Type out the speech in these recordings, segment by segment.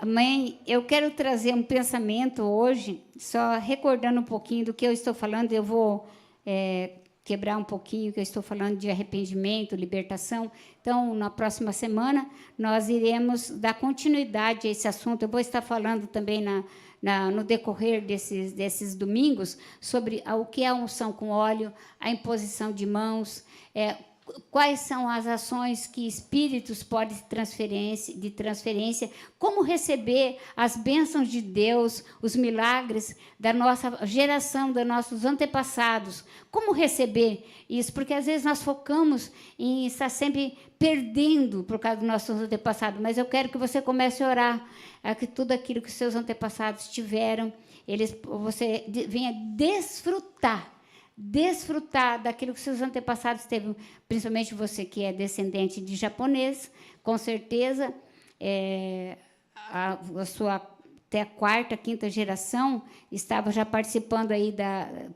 Mãe, eu quero trazer um pensamento hoje, só recordando um pouquinho do que eu estou falando, eu vou quebrar um pouquinho o que eu estou falando de arrependimento, libertação. Então, na próxima semana, nós iremos dar continuidade a esse assunto. Eu vou estar falando também no decorrer desses domingos sobre o que é a unção com óleo, a imposição de mãos, quais são as ações que espíritos podem de transferência, como receber as bênçãos de Deus, os milagres da nossa geração, dos nossos antepassados, como receber isso, porque às vezes nós focamos em estar sempre perdendo por causa dos nossos antepassados, mas eu quero que você comece a orar, que tudo aquilo que seus antepassados tiveram, você venha desfrutar daquilo que seus antepassados teve, principalmente você que é descendente de japonês, com certeza, a sua até a quarta, quinta geração estava já participando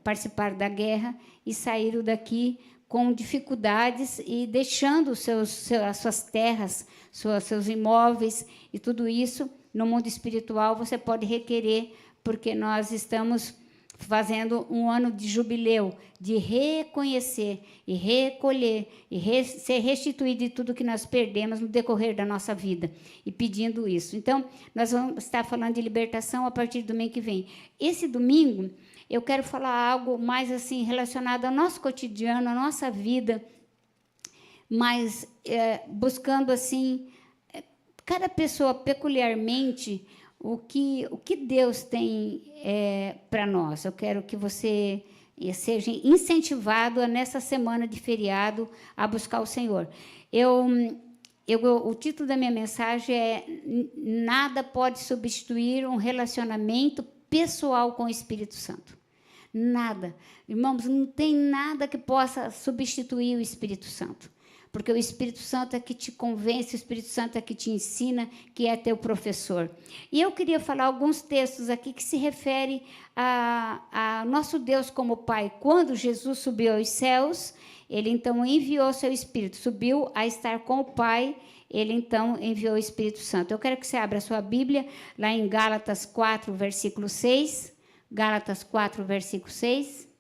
participaram da guerra e saíram daqui com dificuldades e deixando as suas terras, seus imóveis e tudo isso no mundo espiritual você pode requerer, porque nós estamos fazendo um ano de jubileu, de reconhecer e recolher e ser restituído de tudo que nós perdemos no decorrer da nossa vida, e pedindo isso. Então, nós vamos estar falando de libertação a partir do domingo que vem. Esse domingo, eu quero falar algo mais assim relacionado ao nosso cotidiano, à nossa vida, mas buscando assim, cada pessoa peculiarmente, o que Deus tem para nós. Eu quero que você seja incentivado nessa semana de feriado a buscar o Senhor. O título da minha mensagem é Nada pode substituir um relacionamento pessoal com o Espírito Santo. Nada. Irmãos, não tem nada que possa substituir o Espírito Santo. Porque o Espírito Santo é que te convence, o Espírito Santo é que te ensina, que é teu professor. E eu queria falar alguns textos aqui que se referem a nosso Deus como Pai. Quando Jesus subiu aos céus, ele então enviou seu Espírito, subiu a estar com o Pai, ele então enviou o Espírito Santo. Eu quero que você abra a sua Bíblia, lá em Gálatas 4, versículo 6. Gálatas 4, versículo 6.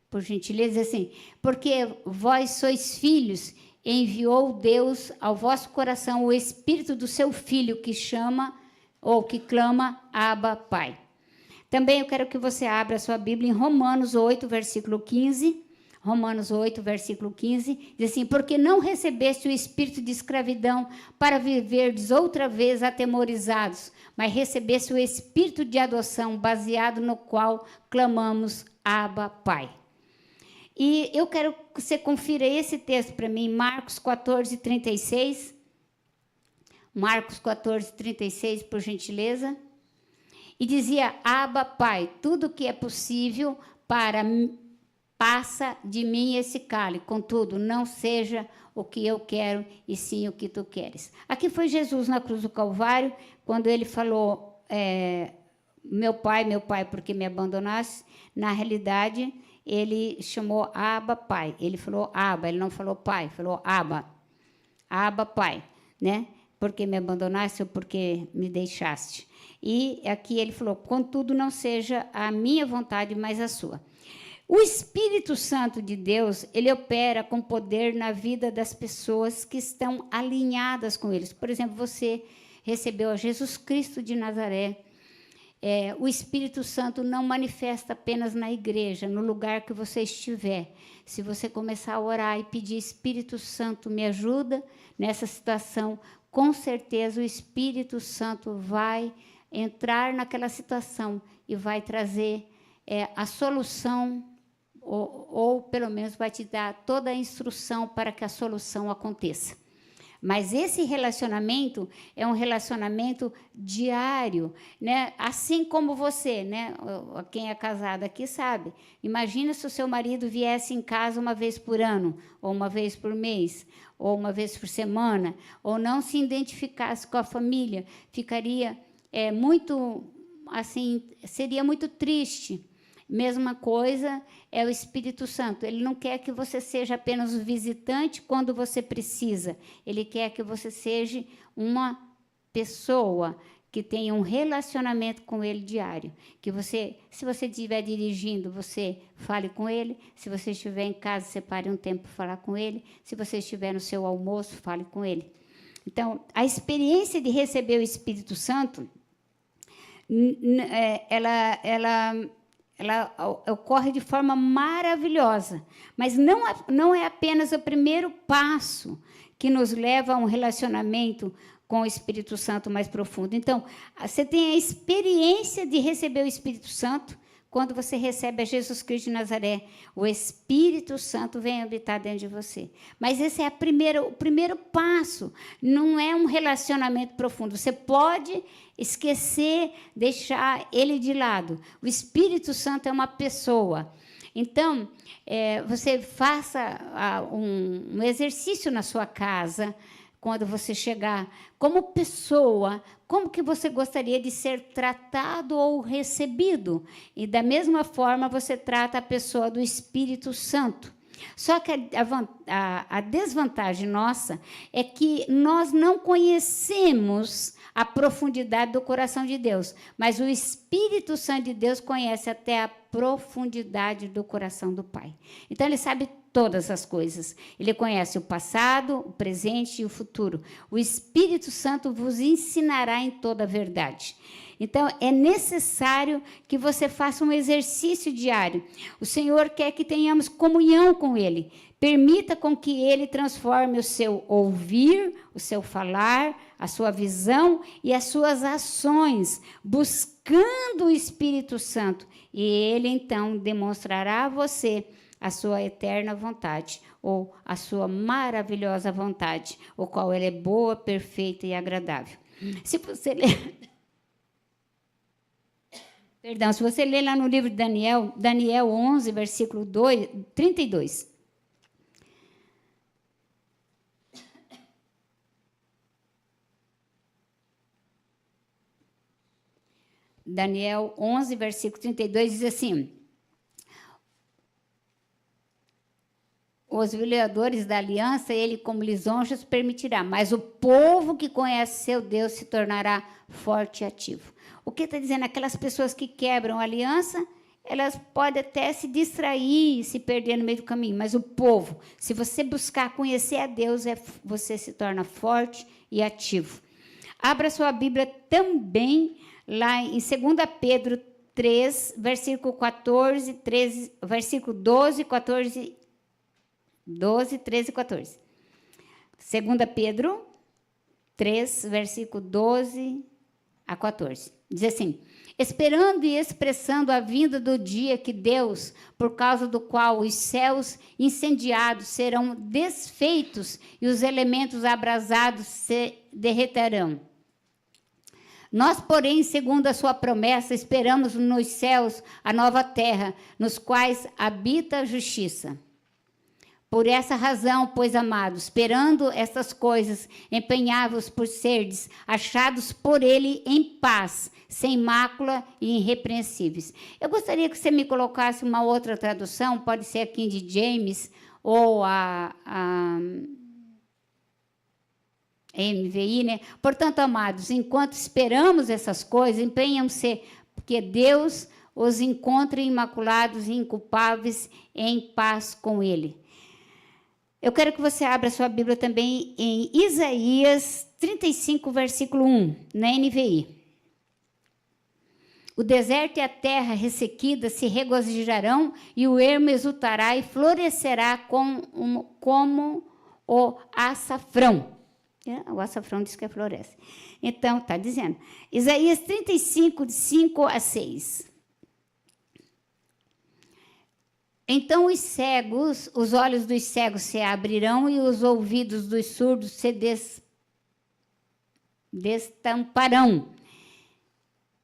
Por gentileza, assim, porque vós sois filhos, enviou Deus ao vosso coração o Espírito do seu Filho, que chama, ou que clama, Abba, Pai. Também eu quero que você abra a sua Bíblia em Romanos 8, versículo 15. Romanos 8, versículo 15, diz assim, porque não recebeste o espírito de escravidão para viverdes outra vez atemorizados, mas recebeste o espírito de adoção, baseado no qual clamamos, Abba, Pai. E eu quero que você confira esse texto para mim, Marcos 14, 36. Marcos 14, 36, por gentileza. E dizia, Abba, Pai, tudo que é possível passa de mim esse cálice, contudo, não seja o que eu quero, e sim o que tu queres. Aqui foi Jesus na cruz do Calvário, quando ele falou, meu pai, porque me abandonaste? Na realidade, ele chamou Abba, Pai. Ele falou Abba, ele não falou Pai, falou Abba. Abba, Pai, né? Porque me abandonaste ou porque me deixaste. E aqui ele falou, contudo, não seja a minha vontade, mas a sua. O Espírito Santo de Deus, ele opera com poder na vida das pessoas que estão alinhadas com eles. Por exemplo, você recebeu a Jesus Cristo de Nazaré. O Espírito Santo não manifesta apenas na igreja, no lugar que você estiver. Se você começar a orar e pedir, Espírito Santo, me ajuda nessa situação, com certeza o Espírito Santo vai entrar naquela situação e vai trazer a solução, ou pelo menos vai te dar toda a instrução para que a solução aconteça. Mas esse relacionamento é um relacionamento diário, né? Assim como você, né? Quem é casado aqui sabe. Imagina se o seu marido viesse em casa uma vez por ano, ou uma vez por mês, ou uma vez por semana, ou não se identificasse com a família, ficaria muito, assim, seria muito triste. Mesma coisa é o Espírito Santo. Ele não quer que você seja apenas um visitante quando você precisa. Ele quer que você seja uma pessoa que tenha um relacionamento com ele diário. Que você, se você estiver dirigindo, você fale com ele. Se você estiver em casa, separe um tempo para falar com ele. Se você estiver no seu almoço, fale com ele. Então, a experiência de receber o Espírito Santo, ela ocorre de forma maravilhosa, mas não é apenas o primeiro passo que nos leva a um relacionamento com o Espírito Santo mais profundo. Então, você tem a experiência de receber o Espírito Santo quando você recebe a Jesus Cristo de Nazaré. O Espírito Santo vem habitar dentro de você. Mas esse é o primeiro passo, não é um relacionamento profundo. Você pode esquecer, deixar ele de lado. O Espírito Santo é uma pessoa. Então, você faça um exercício na sua casa, quando você chegar, como pessoa, como que você gostaria de ser tratado ou recebido? E, da mesma forma, você trata a pessoa do Espírito Santo. Só que a desvantagem nossa é que nós não conhecemos a profundidade do coração de Deus, mas o Espírito Santo de Deus conhece até a profundidade do coração do Pai. Então, ele sabe todas as coisas. Ele conhece o passado, o presente e o futuro. O Espírito Santo vos ensinará em toda a verdade. Então, é necessário que você faça um exercício diário. O Senhor quer que tenhamos comunhão com Ele. Permita com que Ele transforme o seu ouvir, o seu falar, a sua visão e as suas ações, buscando o Espírito Santo. E Ele, então, demonstrará a você a sua eterna vontade, ou a sua maravilhosa vontade, o qual ela é boa, perfeita e agradável. Se você ler... Perdão, se você ler lá no livro de Daniel 11, versículo 32. Daniel 11, versículo 32, diz assim: os violadores da aliança, ele como lisonjas permitirá, mas o povo que conhece seu Deus se tornará forte e ativo. O que está dizendo? Aquelas pessoas que quebram a aliança, elas podem até se distrair, se perder no meio do caminho, mas o povo, se você buscar conhecer a Deus, você se torna forte e ativo. Abra sua Bíblia também lá em 2 Pedro 3, versículo 14, 13, versículo 12, 14, 12, 13 e 14. 2 Pedro 3, versículo 12 a 14. Diz assim: esperando e expressando a vinda do dia que Deus, por causa do qual os céus incendiados serão desfeitos e os elementos abrasados se derreterão. Nós, porém, segundo a sua promessa, esperamos nos céus a nova terra, nos quais habita a justiça. Por essa razão, pois, amados, esperando estas coisas, empenhai-vos por serdes achados por ele em paz, sem mácula e irrepreensíveis. Eu gostaria que você me colocasse uma outra tradução, pode ser a King James ou a NVI, né? Portanto, amados, enquanto esperamos essas coisas, empenham-se, porque Deus os encontre imaculados e inculpáveis em paz com ele. Eu quero que você abra sua Bíblia também em Isaías 35, versículo 1, na NVI. O deserto e a terra ressequida se regozijarão, e o ermo exultará e florescerá como o açafrão. O açafrão diz que floresce. Então, está dizendo. Isaías 35, de 5 a 6. Então os olhos dos cegos se abrirão e os ouvidos dos surdos se destamparão.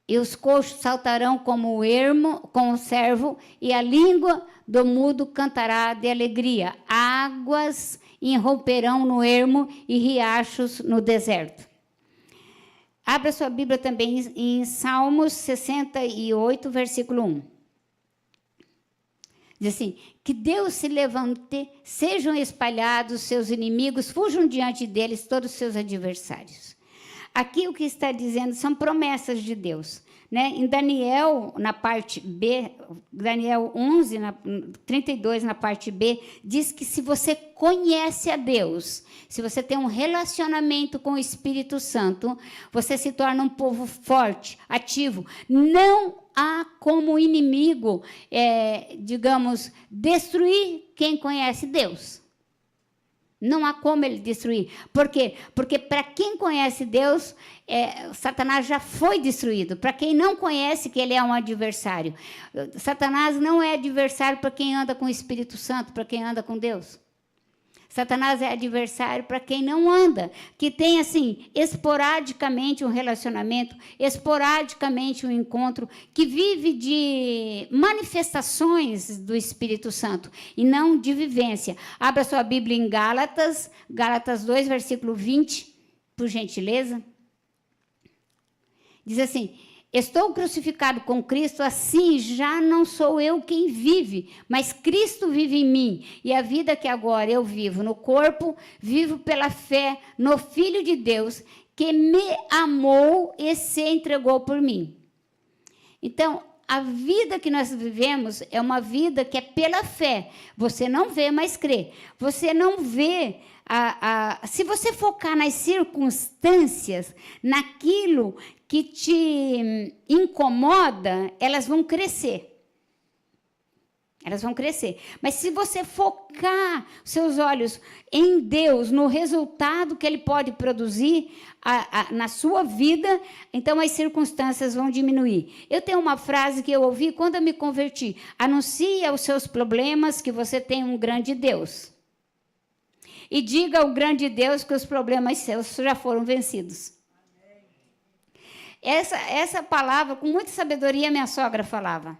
E os coxos saltarão como o ermo, com o servo, e a língua do mudo cantará de alegria. Águas irromperão no ermo e riachos no deserto. Abra sua Bíblia também em Salmos 68, versículo 1. Diz assim: que Deus se levante, sejam espalhados seus inimigos, fujam diante deles todos os seus adversários. Aqui o que está dizendo são promessas de Deus. Né? Em Daniel, na parte B, Daniel 11, 32, na parte B, diz que se você conhece a Deus, se você tem um relacionamento com o Espírito Santo, você se torna um povo forte, ativo. Não há como inimigo, digamos, destruir quem conhece Deus. Não há como ele destruir. Por quê? Porque para quem conhece Deus, Satanás já foi destruído. Para quem não conhece que ele é um adversário. Satanás não é adversário para quem anda com o Espírito Santo, para quem anda com Deus. Satanás é adversário para quem não anda, que tem, assim, esporadicamente um relacionamento, esporadicamente um encontro, que vive de manifestações do Espírito Santo e não de vivência. Abra sua Bíblia em Gálatas, Gálatas 2, versículo 20, por gentileza. Diz assim: estou crucificado com Cristo, assim já não sou eu quem vive, mas Cristo vive em mim. E a vida que agora eu vivo no corpo, vivo pela fé no Filho de Deus, que me amou e se entregou por mim. Então, a vida que nós vivemos é uma vida que é pela fé. Você não vê, mas crê. Você não vê... se você focar nas circunstâncias, naquilo que te incomoda, elas vão crescer. Elas vão crescer. Mas se você focar seus olhos em Deus, no resultado que Ele pode produzir na sua vida, então as circunstâncias vão diminuir. Eu tenho uma frase que eu ouvi quando eu me converti: anuncie aos seus problemas que você tem um grande Deus. E diga ao grande Deus que os problemas seus já foram vencidos. Essa palavra, com muita sabedoria, minha sogra falava.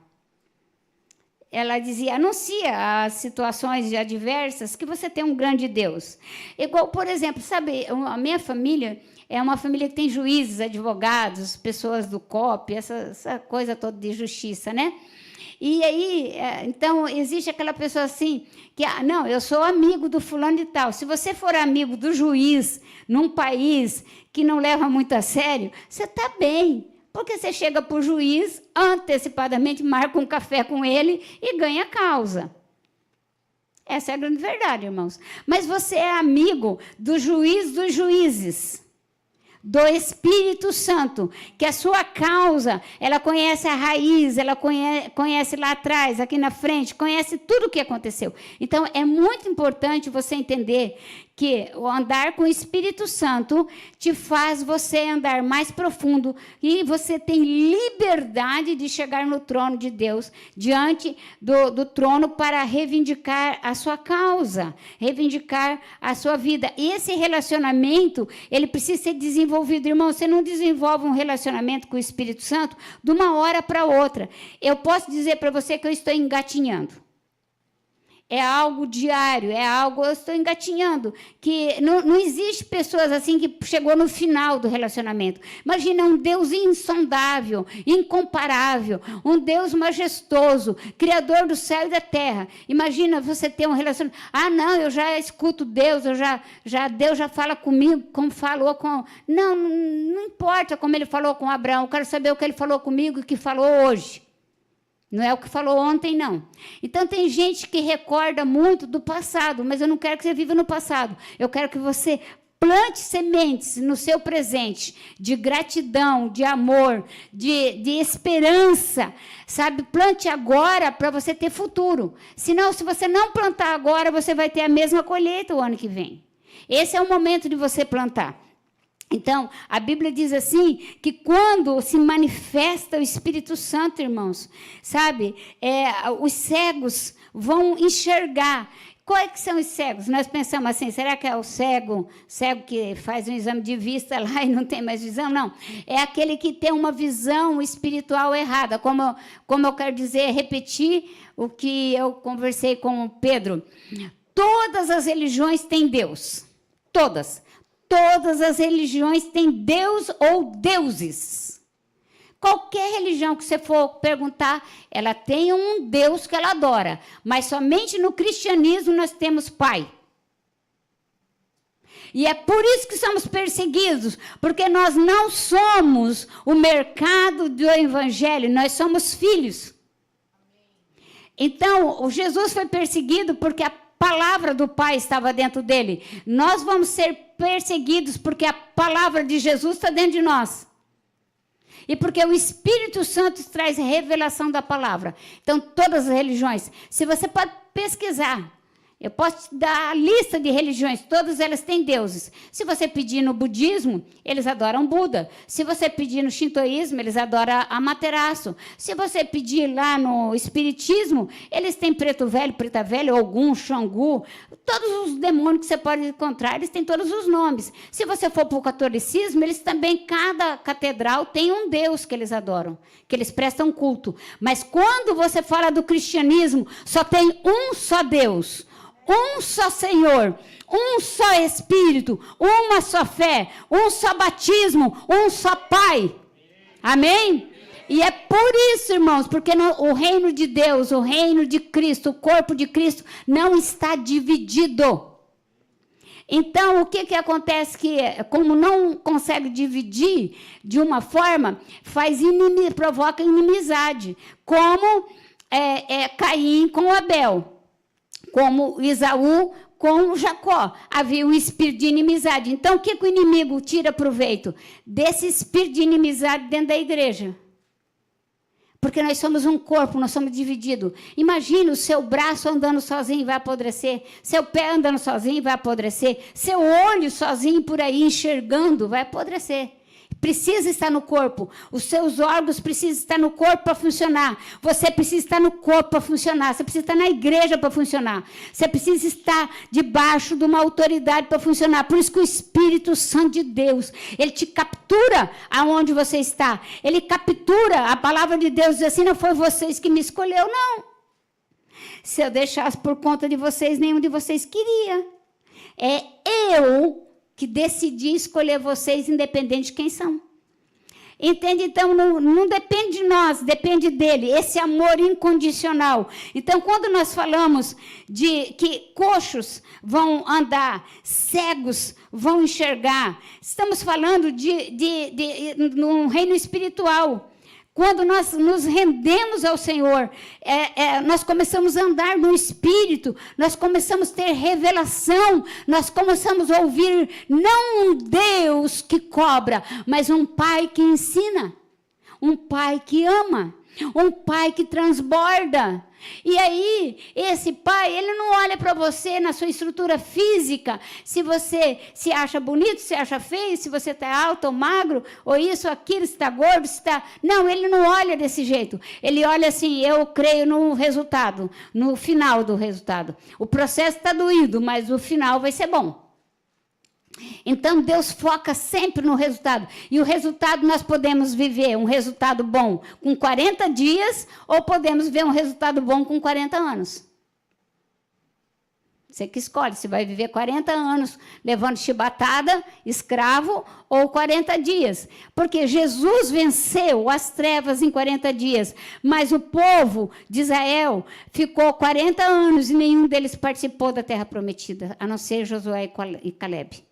Ela dizia: anuncia as situações adversas que você tem um grande Deus. Igual, por exemplo, sabe, a minha família é uma família que tem juízes, advogados, pessoas do COP, essa coisa toda de justiça, né? E aí, então, existe aquela pessoa assim, que, não, eu sou amigo do fulano e tal. Se você for amigo do juiz num país que não leva muito a sério, você está bem, porque você chega para o juiz, antecipadamente marca um café com ele e ganha causa. Essa é a grande verdade, irmãos. Mas você é amigo do juiz dos juízes, do Espírito Santo, que a sua causa, ela conhece a raiz, ela conhece lá atrás, aqui na frente, conhece tudo o que aconteceu. Então, é muito importante você entender que o andar com o Espírito Santo te faz você andar mais profundo e você tem liberdade de chegar no trono de Deus, diante do trono, para reivindicar a sua causa, reivindicar a sua vida. E esse relacionamento, ele precisa ser desenvolvido. Irmão, você não desenvolve um relacionamento com o Espírito Santo de uma hora para outra. Eu posso dizer para você que eu estou engatinhando. É algo diário, eu estou engatinhando, que não existe pessoas assim que chegou no final do relacionamento. Imagina um Deus insondável, incomparável, um Deus majestoso, criador do céu e da terra. Imagina você ter um relacionamento. Não, eu já escuto Deus, Deus já fala comigo como falou com... Não importa como ele falou com Abraão, eu quero saber o que ele falou comigo e o que falou hoje. Não é o que falou ontem, não. Então, tem gente que recorda muito do passado, mas eu não quero que você viva no passado. Eu quero que você plante sementes no seu presente de gratidão, de amor, de esperança, sabe? Plante agora para você ter futuro. Senão, se você não plantar agora, você vai ter a mesma colheita o ano que vem. Esse é o momento de você plantar. Então, a Bíblia diz assim, que quando se manifesta o Espírito Santo, irmãos, sabe, os cegos vão enxergar. Quais que são os cegos? Nós pensamos assim, será que é o cego que faz um exame de vista lá e não tem mais visão? Não, é aquele que tem uma visão espiritual errada. Como eu quero dizer, repetir o que eu conversei com o Pedro. Todas as religiões têm Deus, todas. Todas as religiões têm Deus ou deuses. Qualquer religião que você for perguntar, ela tem um Deus que ela adora. Mas somente no cristianismo nós temos Pai. E é por isso que somos perseguidos, porque nós não somos o mercado do evangelho, nós somos filhos. Então, o Jesus foi perseguido porque a palavra do Pai estava dentro dele. Nós vamos ser perseguidos porque a palavra de Jesus está dentro de nós. E porque o Espírito Santo traz revelação da palavra. Então, todas as religiões, se você pode pesquisar, eu posso te dar a lista de religiões, todas elas têm deuses. Se você pedir no budismo, eles adoram Buda. Se você pedir no shintoísmo, eles adoram Amaterasu. Se você pedir lá no espiritismo, eles têm preto velho, preta velha, Ogum, Xangu. Todos os demônios que você pode encontrar, eles têm todos os nomes. Se você for para o catolicismo, eles também, cada catedral tem um deus que eles adoram, que eles prestam culto. Mas quando você fala do cristianismo, só tem um só Deus, um só Senhor, um só Espírito, uma só fé, um só batismo, um só Pai. Amém? E é por isso, irmãos, porque o reino de Deus, o reino de Cristo, o corpo de Cristo não está dividido. Então, o que acontece que, como não consegue dividir de uma forma, provoca inimizade, como Caim com Abel. Como Esaú com Jacó, havia um espírito de inimizade. Então, o que o inimigo tira proveito? Desse espírito de inimizade dentro da igreja. Porque nós somos um corpo, nós somos divididos. Imagina o seu braço andando sozinho, vai apodrecer. Seu pé andando sozinho, vai apodrecer. Seu olho sozinho por aí enxergando, vai apodrecer. Precisa estar no corpo. Os seus órgãos precisam estar no corpo para funcionar. Você precisa estar no corpo para funcionar. Você precisa estar na igreja para funcionar. Você precisa estar debaixo de uma autoridade para funcionar. Por isso que o Espírito Santo de Deus, ele te captura aonde você está. Ele captura. A palavra de Deus diz assim, não foi vocês que me escolheu, não. Se eu deixasse por conta de vocês, nenhum de vocês queria. É eu que decidi escolher vocês, independente de quem são. Entende? Então, não depende de nós, depende dele. Esse amor incondicional. Então, quando nós falamos de que coxos vão andar, cegos vão enxergar, estamos falando de um reino espiritual. Quando nós nos rendemos ao Senhor, nós começamos a andar no Espírito, nós começamos a ter revelação, nós começamos a ouvir não um Deus que cobra, mas um Pai que ensina, um Pai que ama, um Pai que transborda. E aí, esse pai, ele não olha para você na sua estrutura física, se você se acha bonito, se acha feio, se você está alto ou magro, ou isso, aquilo, se está gordo, se está... Não, ele não olha desse jeito. Ele olha assim, eu creio no resultado, no final do resultado. O processo está doído, mas o final vai ser bom. Então, Deus foca sempre no resultado. E o resultado nós podemos viver, um resultado bom com 40 dias, ou podemos ver um resultado bom com 40 anos. Você que escolhe, se vai viver 40 anos levando chibatada, escravo, ou 40 dias. Porque Jesus venceu as trevas em 40 dias, mas o povo de Israel ficou 40 anos e nenhum deles participou da terra prometida, a não ser Josué e Caleb.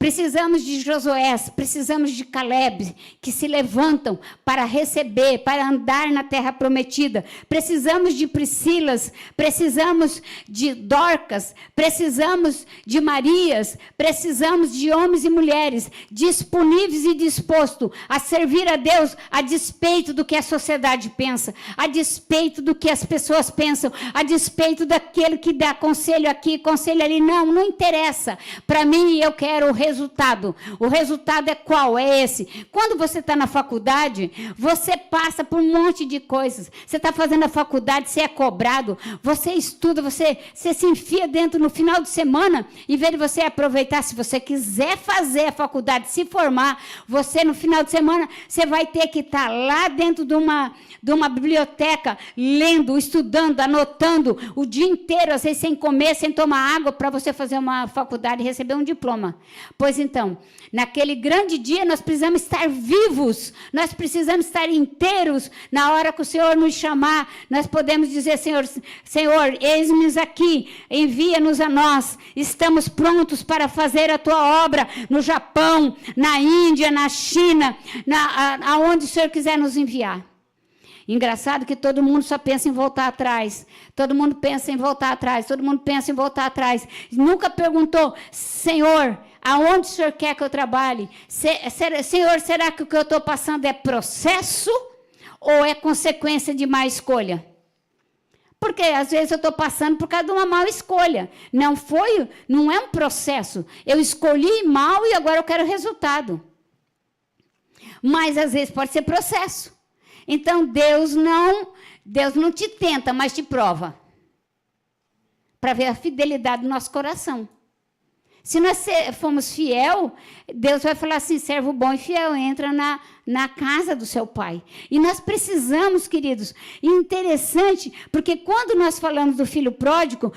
Precisamos de Josué, precisamos de Caleb, que se levantam para receber, para andar na terra prometida. Precisamos de Priscilas, precisamos de Dorcas, precisamos de Marias, precisamos de homens e mulheres disponíveis e dispostos a servir a Deus a despeito do que a sociedade pensa, a despeito do que as pessoas pensam, a despeito daquele que dá conselho aqui, conselho ali. Não interessa. Para mim, eu quero o resultado. O resultado é qual? É esse. Quando você está na faculdade, você passa por um monte de coisas. Você está fazendo a faculdade, você é cobrado, você estuda, você se enfia dentro no final de semana, em vez de você aproveitar, se você quiser fazer a faculdade, se formar, você no final de semana, você vai ter que estar lá dentro de uma biblioteca, lendo, estudando, anotando, o dia inteiro, às vezes sem comer, sem tomar água, para você fazer uma faculdade e receber um diploma. Pois então, naquele grande dia nós precisamos estar vivos, nós precisamos estar inteiros. Na hora que o Senhor nos chamar, nós podemos dizer: Senhor, eis-nos aqui, envia-nos a nós, estamos prontos para fazer a tua obra no Japão, na Índia, na China, aonde o Senhor quiser nos enviar. Engraçado que todo mundo só pensa em voltar atrás. Todo mundo pensa em voltar atrás. Todo mundo pensa em voltar atrás. Nunca perguntou: Senhor, aonde o Senhor quer que eu trabalhe? Senhor, será que o que eu estou passando é processo ou é consequência de má escolha? Porque às vezes eu estou passando por causa de uma má escolha. Não é um processo. Eu escolhi mal e agora eu quero resultado. Mas às vezes pode ser processo. Então, Deus não te tenta, mas te prova. Para ver a fidelidade do nosso coração. Se nós formos fiel, Deus vai falar assim: servo bom e fiel, entra na casa do seu pai. E nós precisamos, queridos, interessante, porque quando nós falamos do filho pródigo,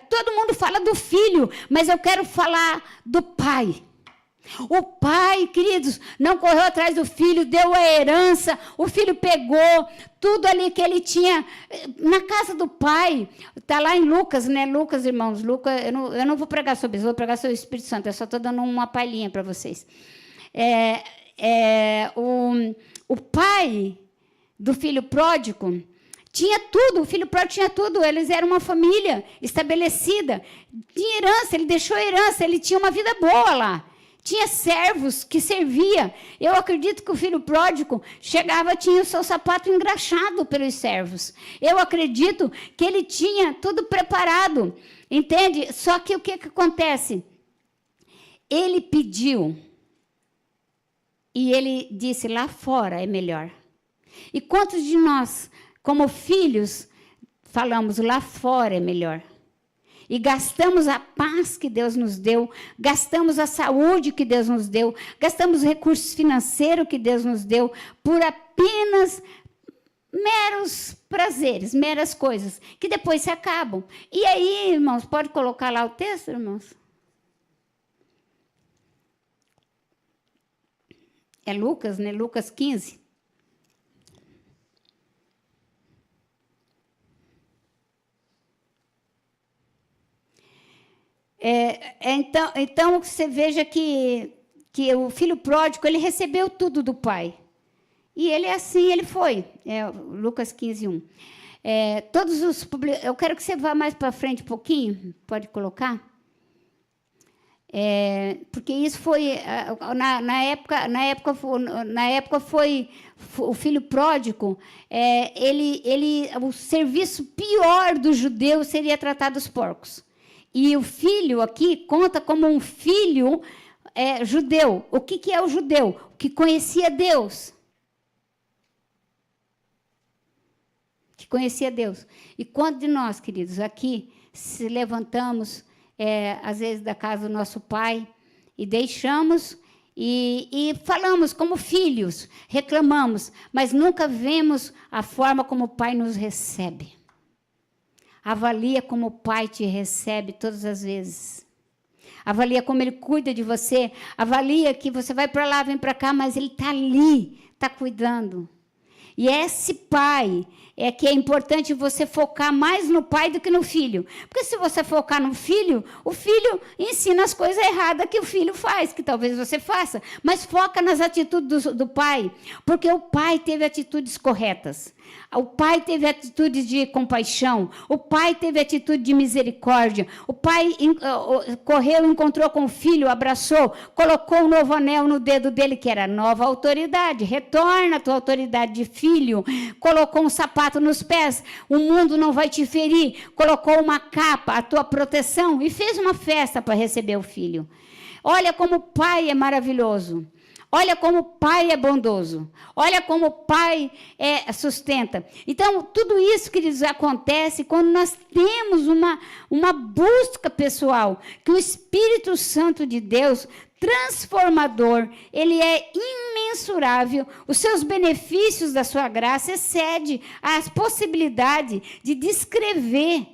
todo mundo fala do filho, mas eu quero falar do pai. O pai, queridos, não correu atrás do filho, deu a herança, o filho pegou tudo ali que ele tinha na casa do pai. Está lá em Lucas, né? Lucas, irmãos, Lucas, eu não vou pregar sobre isso, vou pregar sobre o Espírito Santo, eu só estou dando uma palhinha para vocês. O pai do filho pródigo tinha tudo, o filho pródigo tinha tudo, eles eram uma família estabelecida, tinha herança, ele deixou herança, ele tinha uma vida boa lá. Tinha servos que servia. Eu acredito que o filho pródigo chegava, tinha o seu sapato engraxado pelos servos. Eu acredito que ele tinha tudo preparado. Entende? Só que o que acontece? Ele pediu. E ele disse: lá fora é melhor. E quantos de nós, como filhos, falamos: lá fora é melhor? E gastamos a paz que Deus nos deu, gastamos a saúde que Deus nos deu, gastamos o recurso financeiro que Deus nos deu, por apenas meros prazeres, meras coisas, que depois se acabam. E aí, irmãos, pode colocar lá o texto, irmãos? É Lucas, né? Lucas 15. Então, você veja que o filho pródigo, ele recebeu tudo do pai. E ele ele foi. Lucas 15, 1. Eu quero que você vá mais para frente um pouquinho, pode colocar? Porque isso foi, na época foi o filho pródigo, o serviço pior dos judeus seria tratar dos porcos. E o filho aqui conta como um filho judeu. O que é o judeu? O que conhecia Deus. Que conhecia Deus. E quantos de nós, queridos, aqui se levantamos, às vezes, da casa do nosso pai, e deixamos, e falamos como filhos, reclamamos, mas nunca vemos a forma como o pai nos recebe. Avalia como o pai te recebe todas as vezes. Avalia como ele cuida de você. Avalia que você vai para lá, vem para cá, mas ele está ali, está cuidando. E esse pai que é importante você focar mais no pai do que no filho. Porque se você focar no filho, o filho ensina as coisas erradas que o filho faz, que talvez você faça. Mas foca nas atitudes do pai, porque o pai teve atitudes corretas. O pai teve atitude de compaixão, o pai teve atitude de misericórdia, o pai correu, encontrou com o filho, abraçou, colocou um novo anel no dedo dele, que era nova autoridade, retorna a tua autoridade de filho, colocou um sapato nos pés, o mundo não vai te ferir, colocou uma capa, a tua proteção, e fez uma festa para receber o filho. Olha como o pai é maravilhoso. Olha como o pai é bondoso. Olha como o pai sustenta. Então, tudo isso, queridos, acontece quando nós temos uma busca pessoal, que o Espírito Santo de Deus, transformador, ele é imensurável. Os seus benefícios da sua graça excedem as possibilidades de descrever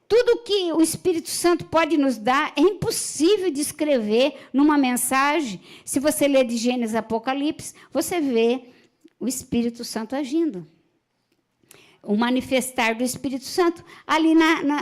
Tudo que o Espírito Santo pode nos dar é impossível de escrever numa mensagem. Se você ler de Gênesis a Apocalipse, você vê o Espírito Santo agindo. O manifestar do Espírito Santo. Ali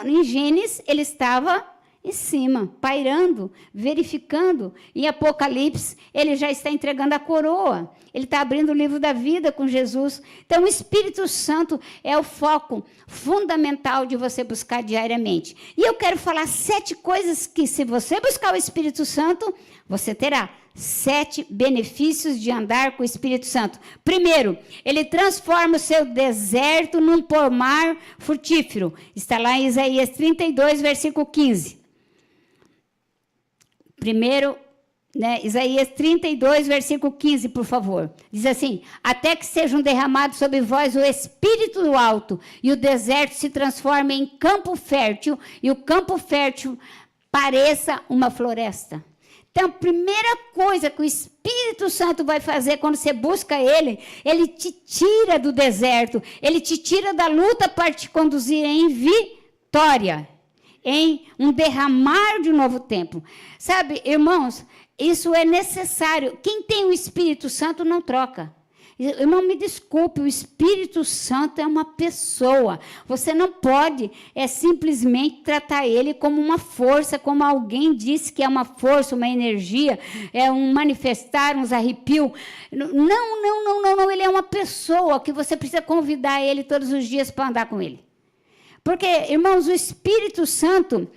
em Gênesis, ele estava em cima, pairando, verificando. Em Apocalipse, ele já está entregando a coroa. Ele está abrindo o livro da vida com Jesus. Então, o Espírito Santo é o foco fundamental de você buscar diariamente. E eu quero falar 7 coisas que, se você buscar o Espírito Santo, você terá 7 benefícios de andar com o Espírito Santo. Primeiro, ele transforma o seu deserto num pomar frutífero. Está lá em Isaías 32, versículo 15. Primeiro, Isaías 32, versículo 15, por favor. Diz assim: até que sejam derramados sobre vós o Espírito do alto, e o deserto se transforme em campo fértil, e o campo fértil pareça uma floresta. Então, a primeira coisa que o Espírito Santo vai fazer quando você busca ele te tira do deserto, ele te tira da luta para te conduzir em vitória, em um derramar de um novo tempo. Sabe, irmãos, isso é necessário. Quem tem o Espírito Santo não troca. Irmão, me desculpe, o Espírito Santo é uma pessoa. Você não pode simplesmente tratar ele como uma força, como alguém disse que é uma força, uma energia, é um manifestar, uns arrepios. Não, ele é uma pessoa que você precisa convidar ele todos os dias para andar com ele. Porque, irmãos, o Espírito Santo,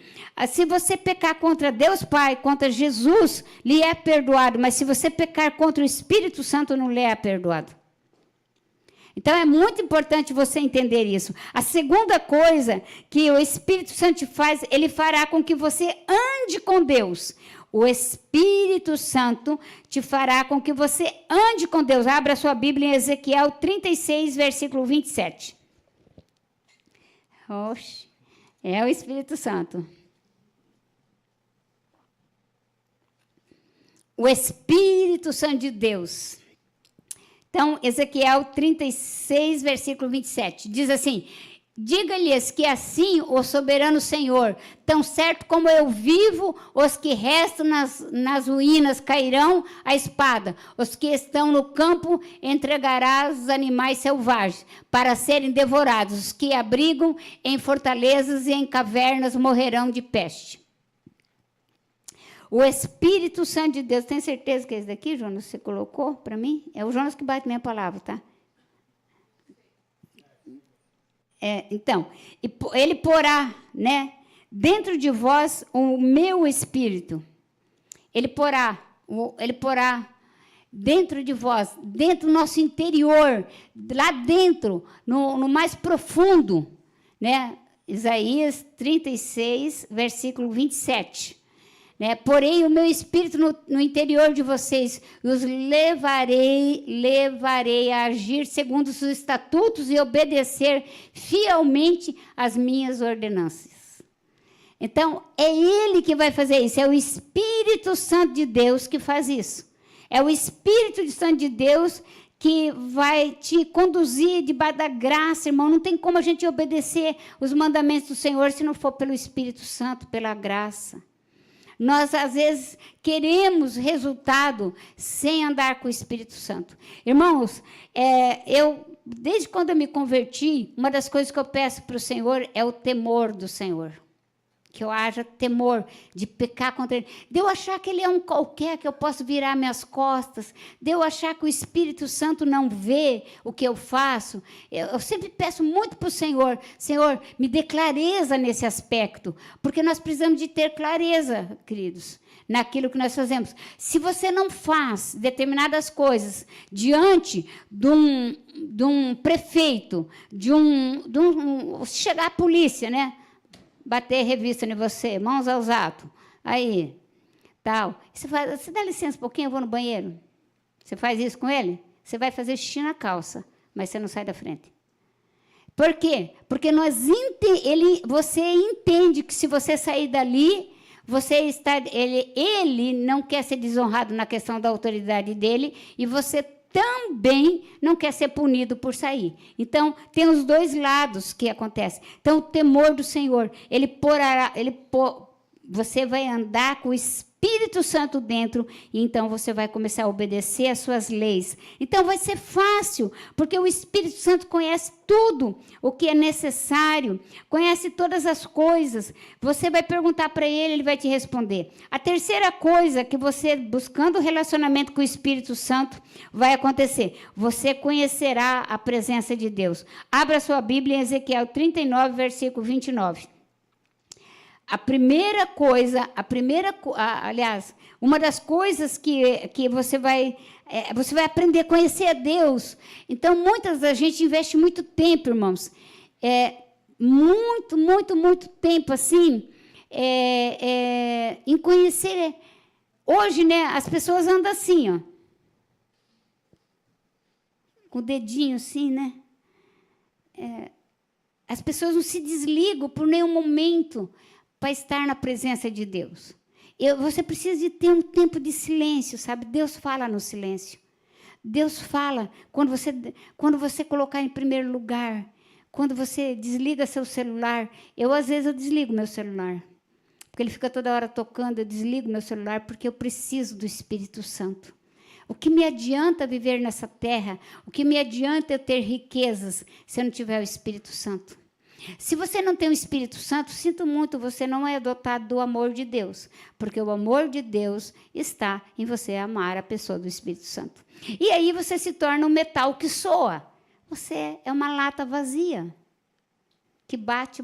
se você pecar contra Deus Pai, contra Jesus, lhe é perdoado. Mas se você pecar contra o Espírito Santo, não lhe é perdoado. Então, é muito importante você entender isso. A segunda coisa que o Espírito Santo faz, ele fará com que você ande com Deus. O Espírito Santo te fará com que você ande com Deus. Abra sua Bíblia em Ezequiel 36, versículo 27. Oxe, é o Espírito Santo. O Espírito Santo de Deus. Então, Ezequiel 36, versículo 27, diz assim: diga-lhes que assim o soberano Senhor, tão certo como eu vivo, os que restam nas ruínas cairão à espada, os que estão no campo entregarás os animais selvagens para serem devorados, os que abrigam em fortalezas e em cavernas morrerão de peste. O Espírito Santo de Deus, tem certeza que é esse daqui, Jonas, você colocou para mim? É o Jonas que bate minha palavra, tá? Então, ele porá, dentro de vós o meu Espírito. Ele porá dentro de vós, dentro do nosso interior, lá dentro, no mais profundo, Isaías 36, versículo 27. Porém, o meu Espírito no interior de vocês, os levarei a agir segundo os estatutos e obedecer fielmente às minhas ordenanças. Então, é Ele que vai fazer isso, é o Espírito Santo de Deus que faz isso. É o Espírito Santo de Deus que vai te conduzir debaixo da graça, irmão. Não tem como a gente obedecer os mandamentos do Senhor se não for pelo Espírito Santo, pela graça. Nós, às vezes, queremos resultado sem andar com o Espírito Santo. Irmãos, desde quando eu me converti, uma das coisas que eu peço para o Senhor é o temor do Senhor. Que eu haja temor de pecar contra Ele. De eu achar que Ele é um qualquer, que eu posso virar minhas costas. De eu achar que o Espírito Santo não vê o que eu faço. Eu sempre peço muito para o Senhor. Senhor, me dê clareza nesse aspecto. Porque nós precisamos de ter clareza, queridos, naquilo que nós fazemos. Se você não faz determinadas coisas diante de um prefeito, se chegar a polícia, bater revista em você, mãos aos atos, aí, tal. Você dá licença um pouquinho, eu vou no banheiro. Você faz isso com ele? Você vai fazer xixi na calça, mas você não sai da frente. Por quê? Porque você entende que se você sair dali, ele não quer ser desonrado na questão da autoridade dele, e você também não quer ser punido por sair. Então, tem os dois lados que acontecem. Então, o temor do Senhor, você vai andar com o Espírito Santo dentro, e então você vai começar a obedecer às suas leis. Então vai ser fácil, porque o Espírito Santo conhece tudo o que é necessário, conhece todas as coisas. Você vai perguntar para ele vai te responder. A terceira coisa que você, buscando o relacionamento com o Espírito Santo, vai acontecer. Você conhecerá a presença de Deus. Abra sua Bíblia em Ezequiel 39, versículo 29. Aliás, uma das coisas que você vai aprender a conhecer a Deus. Então, muitas da gente investe muito tempo, irmãos, muito tempo, assim, em conhecer. Hoje, né, as pessoas andam assim, ó, com o dedinho assim, né? As pessoas não se desligam por nenhum momento para estar na presença de Deus. Você precisa de ter um tempo de silêncio, sabe? Deus fala no silêncio. Deus fala quando você colocar em primeiro lugar, quando você desliga seu celular. Às vezes, eu desligo meu celular, porque ele fica toda hora tocando, eu desligo meu celular, porque eu preciso do Espírito Santo. O que me adianta viver nessa terra? O que me adianta eu ter riquezas se eu não tiver o Espírito Santo? Se você não tem o Espírito Santo, sinto muito, você não é dotado do amor de Deus, porque o amor de Deus está em você amar a pessoa do Espírito Santo. E aí você se torna um metal que soa. Você é uma lata vazia, que bate.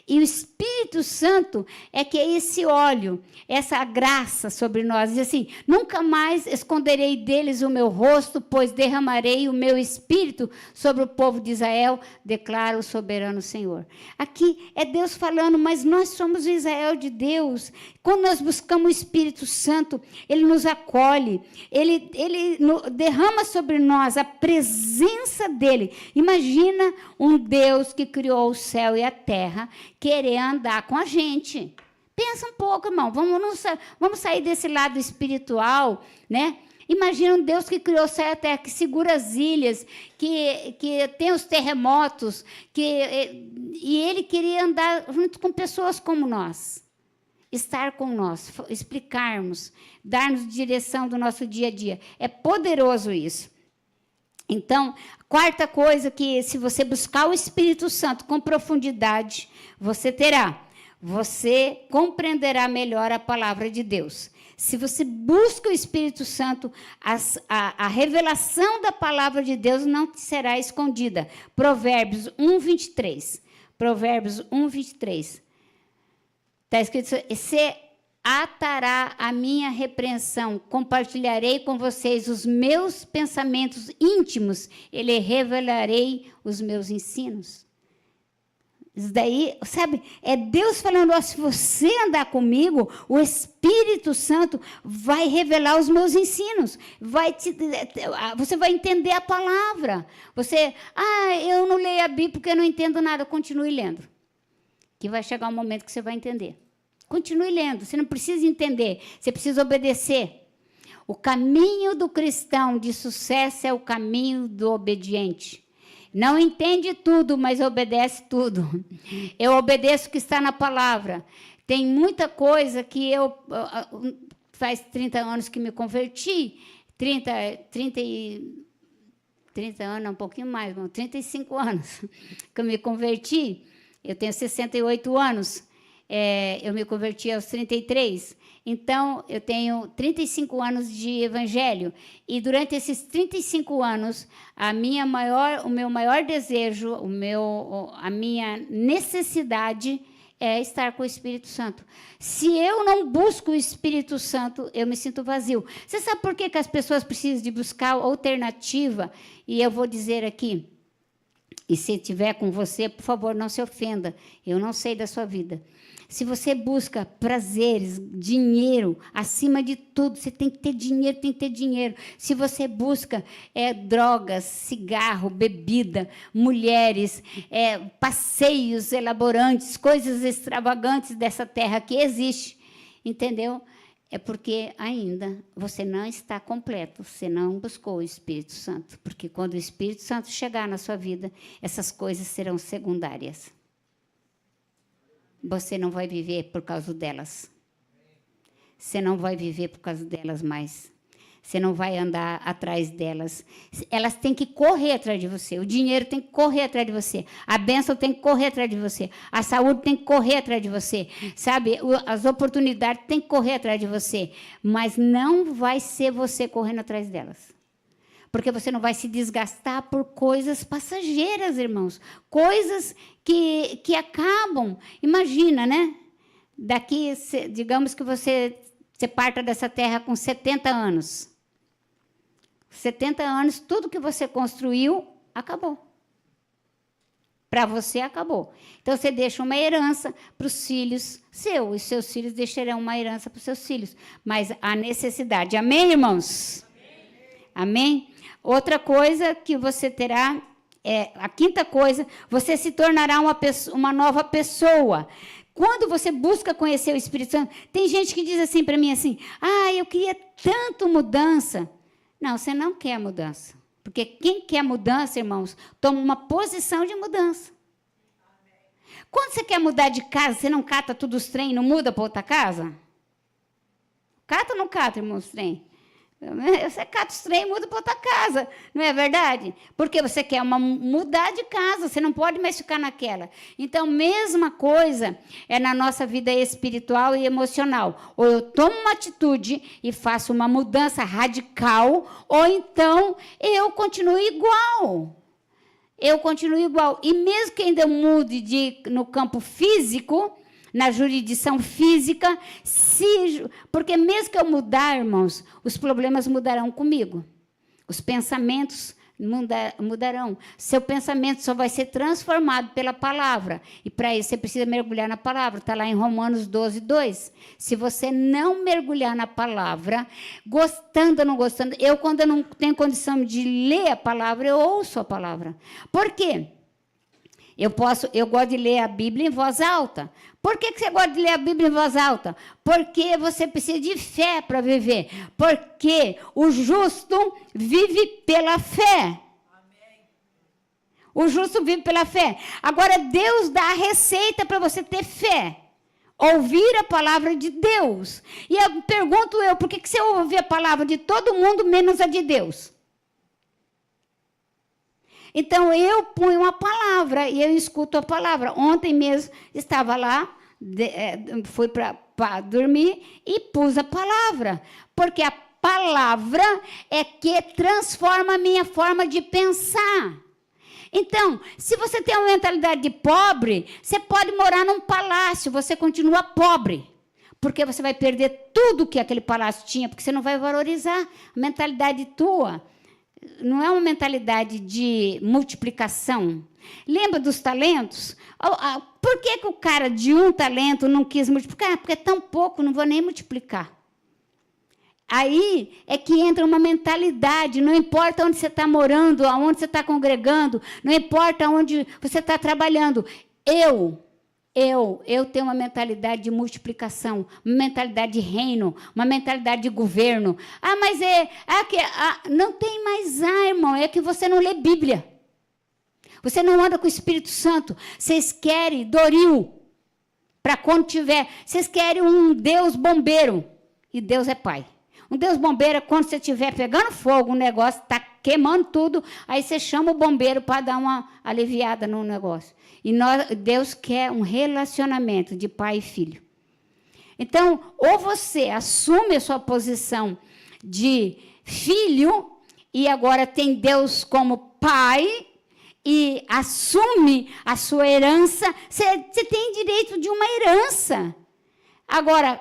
E o Espírito Santo é que é esse óleo, essa graça sobre nós. Diz assim, nunca mais esconderei deles o meu rosto, pois derramarei o meu Espírito sobre o povo de Israel, declara o soberano Senhor. Aqui é Deus falando, mas nós somos o Israel de Deus. Quando nós buscamos o Espírito Santo, ele nos acolhe, ele derrama sobre nós a presença dele. Imagina um Deus que criou o céu e a terra querer andar com a gente. Pensa um pouco, irmão. Vamos sair desse lado espiritual, né? Imagina um Deus que criou o céu e a terra, que segura as ilhas, que tem os terremotos, e ele queria andar junto com pessoas como nós. Estar com nós, explicarmos, dar-nos direção do nosso dia a dia. É poderoso isso. Então, quarta coisa que, se você buscar o Espírito Santo com profundidade, você terá. Você compreenderá melhor a palavra de Deus. Se você busca o Espírito Santo, a revelação da palavra de Deus não te será escondida. Provérbios 1, 23. Provérbios 1, 23. Está escrito, se atará a minha repreensão, compartilharei com vocês os meus pensamentos íntimos, ele revelarei os meus ensinos. Isso daí, sabe, é Deus falando, ó, se você andar comigo, o Espírito Santo vai revelar os meus ensinos, você vai entender a palavra. Eu não leio a Bíblia porque eu não entendo nada, continue lendo, que vai chegar um momento que você vai entender. Continue lendo, você não precisa entender, você precisa obedecer. O caminho do cristão de sucesso é o caminho do obediente. Não entende tudo, mas obedece tudo. Eu obedeço o que está na palavra. Tem muita coisa que faz 30 anos que me converti, 30 anos, um pouquinho mais, 35 anos que eu me converti. Eu tenho 68 anos. Eu me converti aos 33, então eu tenho 35 anos de evangelho, e durante esses 35 anos, o meu maior desejo, a minha necessidade é estar com o Espírito Santo. Se eu não busco o Espírito Santo, eu me sinto vazio. Você sabe por que as pessoas precisam de buscar alternativa? E eu vou dizer aqui, e se tiver com você, por favor, não se ofenda, eu não sei da sua vida. Se você busca prazeres, dinheiro, acima de tudo, você tem que ter dinheiro, Se você busca drogas, cigarro, bebida, mulheres, passeios elaborantes, coisas extravagantes dessa terra que existe, entendeu? é porque ainda você não está completo, você não buscou o Espírito Santo. Porque quando o Espírito Santo chegar na sua vida, essas coisas serão secundárias. Você não vai viver por causa delas. Você não vai viver por causa delas mais. Você não vai andar atrás delas. Elas têm que correr atrás de você. O dinheiro tem que correr atrás de você. A bênção tem que correr atrás de você. A saúde tem que correr atrás de você. Sabe? As oportunidades têm que correr atrás de você. Mas não vai ser você correndo atrás delas. Porque você não vai se desgastar por coisas passageiras, irmãos. Coisas que acabam. Imagina, né? Daqui, digamos que você parta dessa terra com 70 anos. 70 anos, tudo que você construiu, acabou. Para você, acabou. Então, você deixa uma herança para os filhos seus, e seus filhos deixarão uma herança para os seus filhos. Mas a necessidade. Amém, irmãos? Amém? Outra coisa que você terá, a quinta coisa, você se tornará uma nova pessoa. Quando você busca conhecer o Espírito Santo, tem gente que diz assim para mim assim, eu queria tanto mudança. Não, você não quer mudança. Porque quem quer mudança, irmãos, toma uma posição de mudança. Quando você quer mudar de casa, você não cata tudo os trem, não muda para outra casa? Cata ou não cata, irmãos, os trem? Você cata os trem e muda para outra casa, não é verdade? Porque você quer mudar de casa, você não pode mais ficar naquela. Então, mesma coisa é na nossa vida espiritual e emocional. Ou eu tomo uma atitude e faço uma mudança radical, ou então eu continuo igual. Eu continuo igual. E mesmo que ainda eu mude no campo físico, na jurisdição física, porque mesmo que eu mudar, irmãos, os problemas mudarão comigo. Os pensamentos mudarão. Seu pensamento só vai ser transformado pela palavra. E para isso você precisa mergulhar na palavra. Está lá em Romanos 12, 2. Se você não mergulhar na palavra, gostando ou não gostando, quando eu não tenho condição de ler a palavra, eu ouço a palavra. Por quê? Eu gosto de ler a Bíblia em voz alta. Por que você gosta de ler a Bíblia em voz alta? Porque você precisa de fé para viver. Porque o justo vive pela fé. O justo vive pela fé. Agora, Deus dá a receita para você ter fé. Ouvir a palavra de Deus. E eu pergunto por que você ouve a palavra de todo mundo, menos a de Deus? Então, eu ponho uma palavra e eu escuto a palavra. Ontem mesmo, estava lá, fui para dormir e pus a palavra. Porque a palavra é que transforma a minha forma de pensar. Então, se você tem uma mentalidade de pobre, você pode morar num palácio, você continua pobre. Porque você vai perder tudo que aquele palácio tinha, porque você não vai valorizar a mentalidade tua. Não é uma mentalidade de multiplicação. Lembra dos talentos? Por que o cara de um talento não quis multiplicar? Porque é tão pouco, não vou nem multiplicar. Aí é que entra uma mentalidade, não importa onde você está morando, aonde você está congregando, não importa onde você está trabalhando. Eu tenho uma mentalidade de multiplicação, uma mentalidade de reino, uma mentalidade de governo. Mas não tem mais irmão, é que você não lê Bíblia. Você não anda com o Espírito Santo. Vocês querem Doril, para quando tiver. Vocês querem um Deus bombeiro, e Deus é Pai. Um Deus bombeiro é quando você estiver pegando fogo, o negócio está queimando tudo, aí você chama o bombeiro para dar uma aliviada no negócio. E Deus quer um relacionamento de pai e filho. Então, ou você assume a sua posição de filho, e agora tem Deus como pai, e assume a sua herança, você tem direito de uma herança. Agora,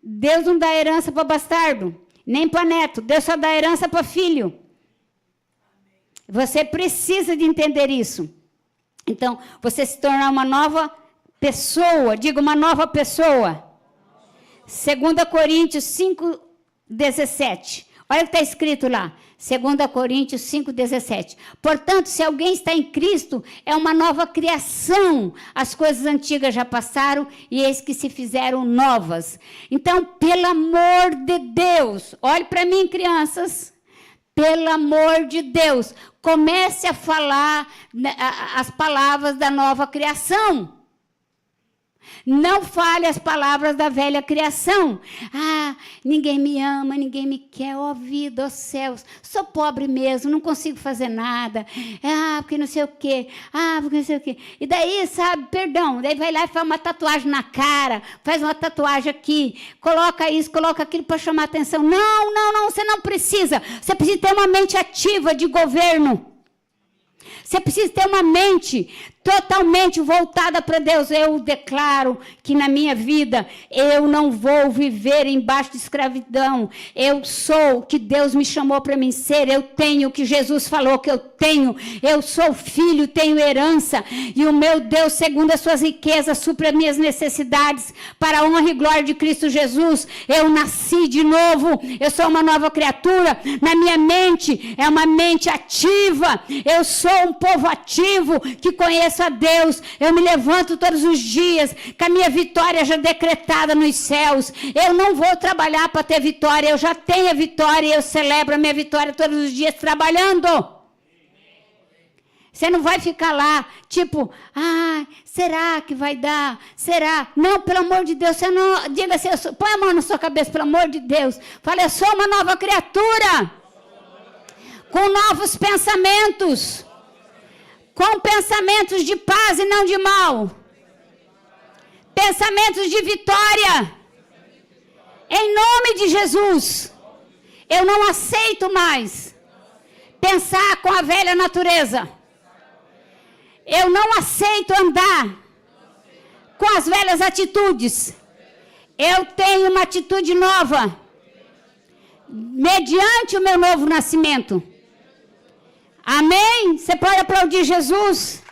Deus não dá herança para bastardo, nem para neto. Deus só dá herança para filho. Você precisa de entender isso. Então, você se tornar uma nova pessoa. Diga, uma nova pessoa. 2 Coríntios 5, 17. Olha o que está escrito lá, 2 Coríntios 5,17. Portanto, se alguém está em Cristo, é uma nova criação. As coisas antigas já passaram e eis que se fizeram novas. Então, pelo amor de Deus, olhe para mim, crianças. Pelo amor de Deus, comece a falar as palavras da nova criação. Não fale as palavras da velha criação. Ah, ninguém me ama, ninguém me quer. Ó vida, ó céus, sou pobre mesmo, não consigo fazer nada. Ah, porque não sei o quê. Ah, porque não sei o quê. E daí, sabe, perdão, daí vai lá e faz uma tatuagem na cara, faz uma tatuagem aqui, coloca isso, coloca aquilo para chamar atenção. Não, não, não, você não precisa. Você precisa ter uma mente ativa de governo. Você precisa ter uma mente totalmente voltada para Deus. Eu declaro que na minha vida eu não vou viver embaixo de escravidão. Eu sou o que Deus me chamou para mim ser. Eu tenho o que Jesus falou que eu tenho. Eu sou filho, tenho herança. E o meu Deus, segundo as suas riquezas, supre as minhas necessidades para a honra e glória de Cristo Jesus. Eu nasci de novo. Eu sou uma nova criatura. Na minha mente é uma mente ativa. Eu sou um povo ativo que conhece a Deus. Eu me levanto todos os dias com a minha vitória já decretada nos céus. Eu não vou trabalhar para ter vitória, eu já tenho a vitória e eu celebro a minha vitória todos os dias trabalhando. Você não vai ficar lá, tipo, será que vai dar? Será? Não, pelo amor de Deus, você não, diga assim, põe a mão na sua cabeça, pelo amor de Deus. Fala, eu sou uma nova criatura, com novos pensamentos. Com pensamentos de paz e não de mal. Pensamentos de vitória. Em nome de Jesus. Eu não aceito mais pensar com a velha natureza. Eu não aceito andar com as velhas atitudes. Eu tenho uma atitude nova. Mediante o meu novo nascimento. Amém? Você pode aplaudir Jesus?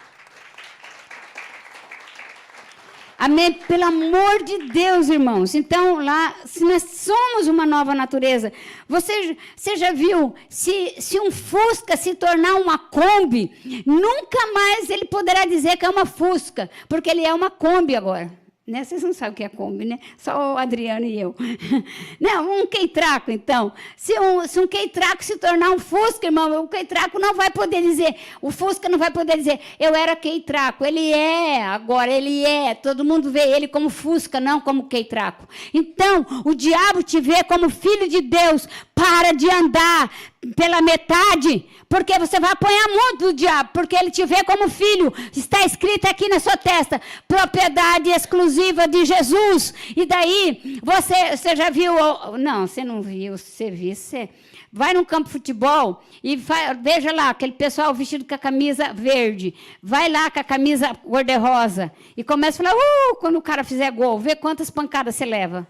Amém? Pelo amor de Deus, irmãos. Então, lá, se nós somos uma nova natureza, você já viu, se um Fusca se tornar uma Kombi, nunca mais ele poderá dizer que é uma Fusca, porque ele é uma Kombi agora. Né? Vocês não sabem o que é Kombi, né? Só o Adriano e eu. Não, um Keitraco, então. Se um Keitraco se tornar um Fusca, irmão, o Keitraco não vai poder dizer, o Fusca não vai poder dizer, eu era Keitraco. Ele é, agora ele é. Todo mundo vê ele como Fusca, não como Keitraco. Então, o diabo te vê como filho de Deus. Para de andar pela metade, porque você vai apanhar muito do diabo, porque ele te vê como filho. Está escrito aqui na sua testa, propriedade exclusiva de Jesus. E daí, você já viu, não, você não viu, você viu, você vai num campo de futebol e veja lá, aquele pessoal vestido com a camisa verde, vai lá com a camisa cor-de-rosa e começa a falar, quando o cara fizer gol, vê quantas pancadas você leva.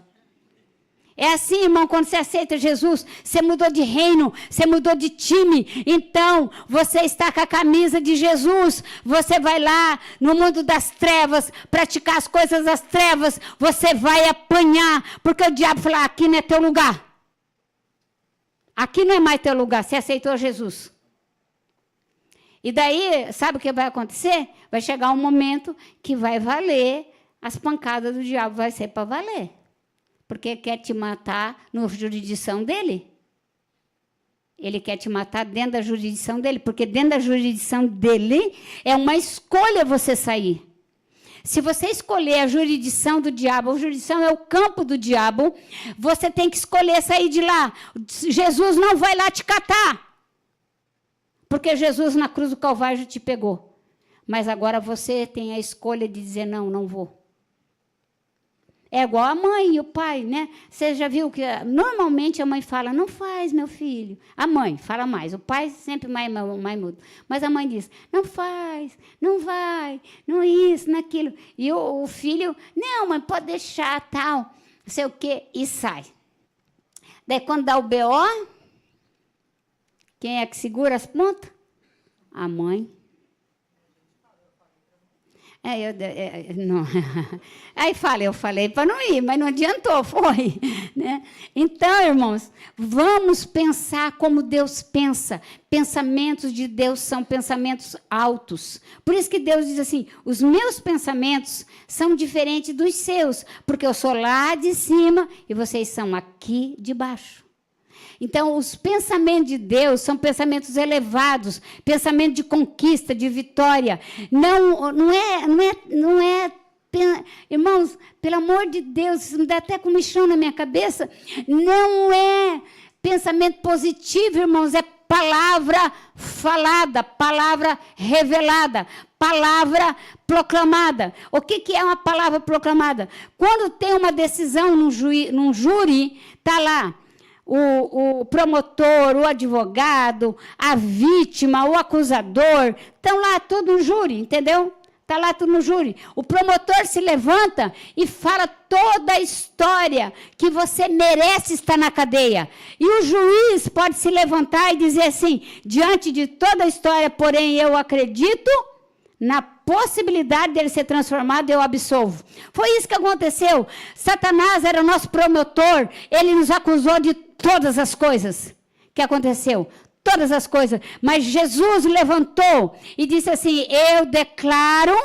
É assim, irmão, quando você aceita Jesus, você mudou de reino, você mudou de time. Então, você está com a camisa de Jesus. Você vai lá no mundo das trevas, praticar as coisas das trevas. Você vai apanhar, porque o diabo fala, aqui não é teu lugar. Aqui não é mais teu lugar, você aceitou Jesus. E daí, sabe o que vai acontecer? Vai chegar um momento que vai valer, as pancadas do diabo vai ser para valer. Porque quer te matar na jurisdição dele. Ele quer te matar dentro da jurisdição dele, porque dentro da jurisdição dele é uma escolha você sair. Se você escolher a jurisdição do diabo, a jurisdição é o campo do diabo, você tem que escolher sair de lá. Jesus não vai lá te catar. Porque Jesus na cruz do Calvário já te pegou. Mas agora você tem a escolha de dizer, não, não vou. É igual a mãe e o pai, né? Você já viu que normalmente a mãe fala, não faz, meu filho. A mãe fala mais, o pai sempre mais mudo. Mas a mãe diz, não faz, não vai, não isso, naquilo. E o filho, não, mãe, pode deixar, tal, não sei o quê, e sai. Daí quando dá o BO, quem é que segura as pontas? A mãe. Não. Aí eu falei para não ir, mas não adiantou, foi. Né? Então, irmãos, vamos pensar como Deus pensa. Pensamentos de Deus são pensamentos altos. Por isso que Deus diz assim, os meus pensamentos são diferentes dos seus, porque eu sou lá de cima e vocês são aqui de baixo. Então, os pensamentos de Deus são pensamentos elevados, pensamento de conquista, de vitória. Não é, irmãos, pelo amor de Deus, isso me dá até comichão na minha cabeça. Não é pensamento positivo, irmãos, é palavra falada, palavra revelada, palavra proclamada. O que é uma palavra proclamada? Quando tem uma decisão num júri, está lá. O promotor, o advogado, a vítima, o acusador, estão lá tudo no júri, entendeu? Está lá tudo no júri. O promotor se levanta e fala toda a história que você merece estar na cadeia. E o juiz pode se levantar e dizer assim, diante de toda a história, porém eu acredito na possibilidade dele ser transformado, eu absolvo. Foi isso que aconteceu. Satanás era o nosso promotor, ele nos acusou de todas as coisas que aconteceu, todas as coisas. Mas Jesus levantou e disse assim, eu declaro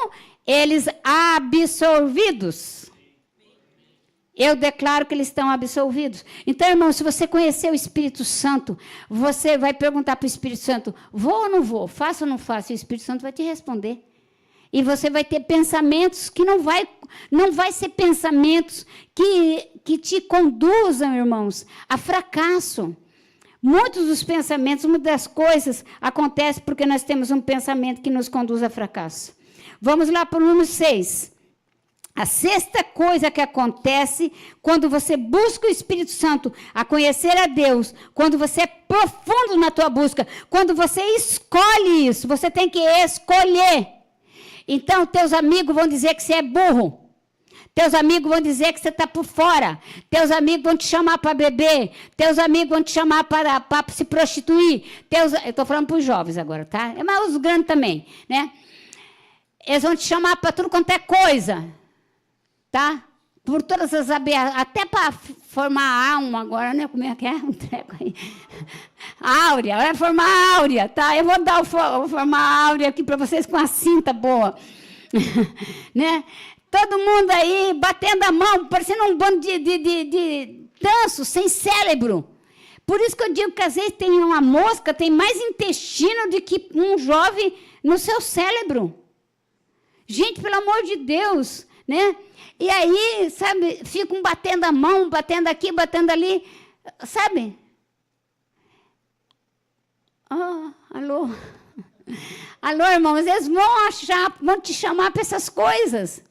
eles absolvidos. Eu declaro que eles estão absolvidos. Então, irmão, se você conhecer o Espírito Santo, você vai perguntar para o Espírito Santo, vou ou não vou? Faço ou não faço? E o Espírito Santo vai te responder. E você vai ter pensamentos que não vai ser pensamentos que te conduzam, irmãos, a fracasso. Muitos dos pensamentos, muitas das coisas acontecem porque nós temos um pensamento que nos conduz a fracasso. Vamos lá para o número 6. A sexta coisa que acontece quando você busca o Espírito Santo, a conhecer a Deus, quando você é profundo na tua busca, quando você escolhe isso, você tem que escolher. Então, teus amigos vão dizer que você é burro. Teus amigos vão dizer que você está por fora. Teus amigos vão te chamar para beber. Teus amigos vão te chamar para se prostituir. Eu estou falando para os jovens agora, tá? Mas os grandes também, né? Eles vão te chamar para tudo quanto é coisa, tá? Por todas as até para formar a alma agora, né? Como é que é? Um treco aí. Áurea, vai formar áurea, tá? Eu vou formar áurea aqui para vocês com a cinta boa. Né? Todo mundo aí batendo a mão, parecendo um bando de tanso, sem cérebro. Por isso que eu digo que às vezes tem uma mosca, tem mais intestino do que um jovem no seu cérebro. Gente, pelo amor de Deus, né? E aí, sabe, ficam batendo a mão, batendo aqui, batendo ali, sabe? Alô? Alô, irmãos, eles vão te chamar para essas coisas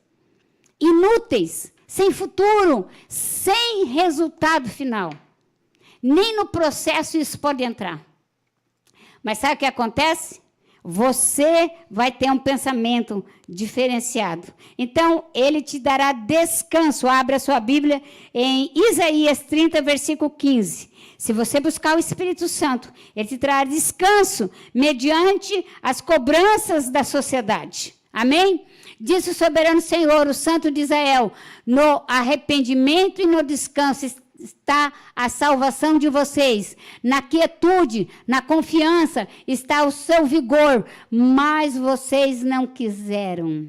inúteis, sem futuro, sem resultado final. Nem no processo isso pode entrar. Mas sabe o que acontece? Você vai ter um pensamento diferenciado. Então, ele te dará descanso. Abra a sua Bíblia em Isaías 30, versículo 15. Se você buscar o Espírito Santo, ele te trará descanso mediante as cobranças da sociedade. Amém? Diz o soberano Senhor, o Santo de Israel, no arrependimento e no descanso está a salvação de vocês. Na quietude, na confiança, está o seu vigor, mas vocês não quiseram.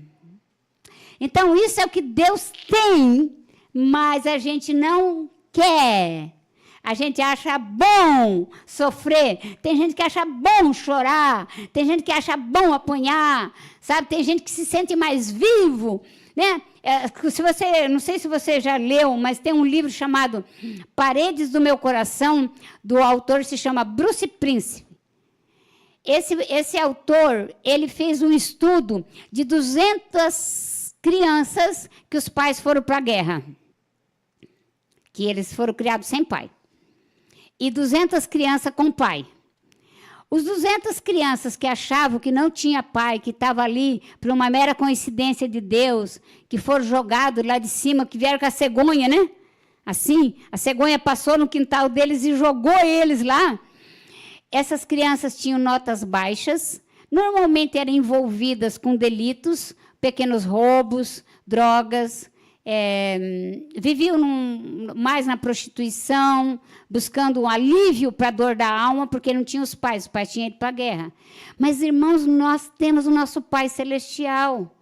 Então, isso é o que Deus tem, mas a gente não quer. A gente acha bom sofrer, tem gente que acha bom chorar, tem gente que acha bom apanhar, sabe? Tem gente que se sente mais vivo, né? Não sei se você já leu, mas tem um livro chamado Paredes do Meu Coração, do autor se chama Bruce Prince. Esse autor, ele fez um estudo de 200 crianças que os pais foram para a guerra, que eles foram criados sem pai. E 200 crianças com pai. Os 200 crianças que achavam que não tinha pai, que estava ali por uma mera coincidência de Deus, que foram jogados lá de cima, que vieram com a cegonha, né? Assim, a cegonha passou no quintal deles e jogou eles lá. Essas crianças tinham notas baixas, normalmente eram envolvidas com delitos, pequenos roubos, drogas, viviam mais na prostituição, buscando um alívio para a dor da alma, porque não tinham os pais tinham ido para a guerra. Mas, irmãos, nós temos o nosso Pai Celestial.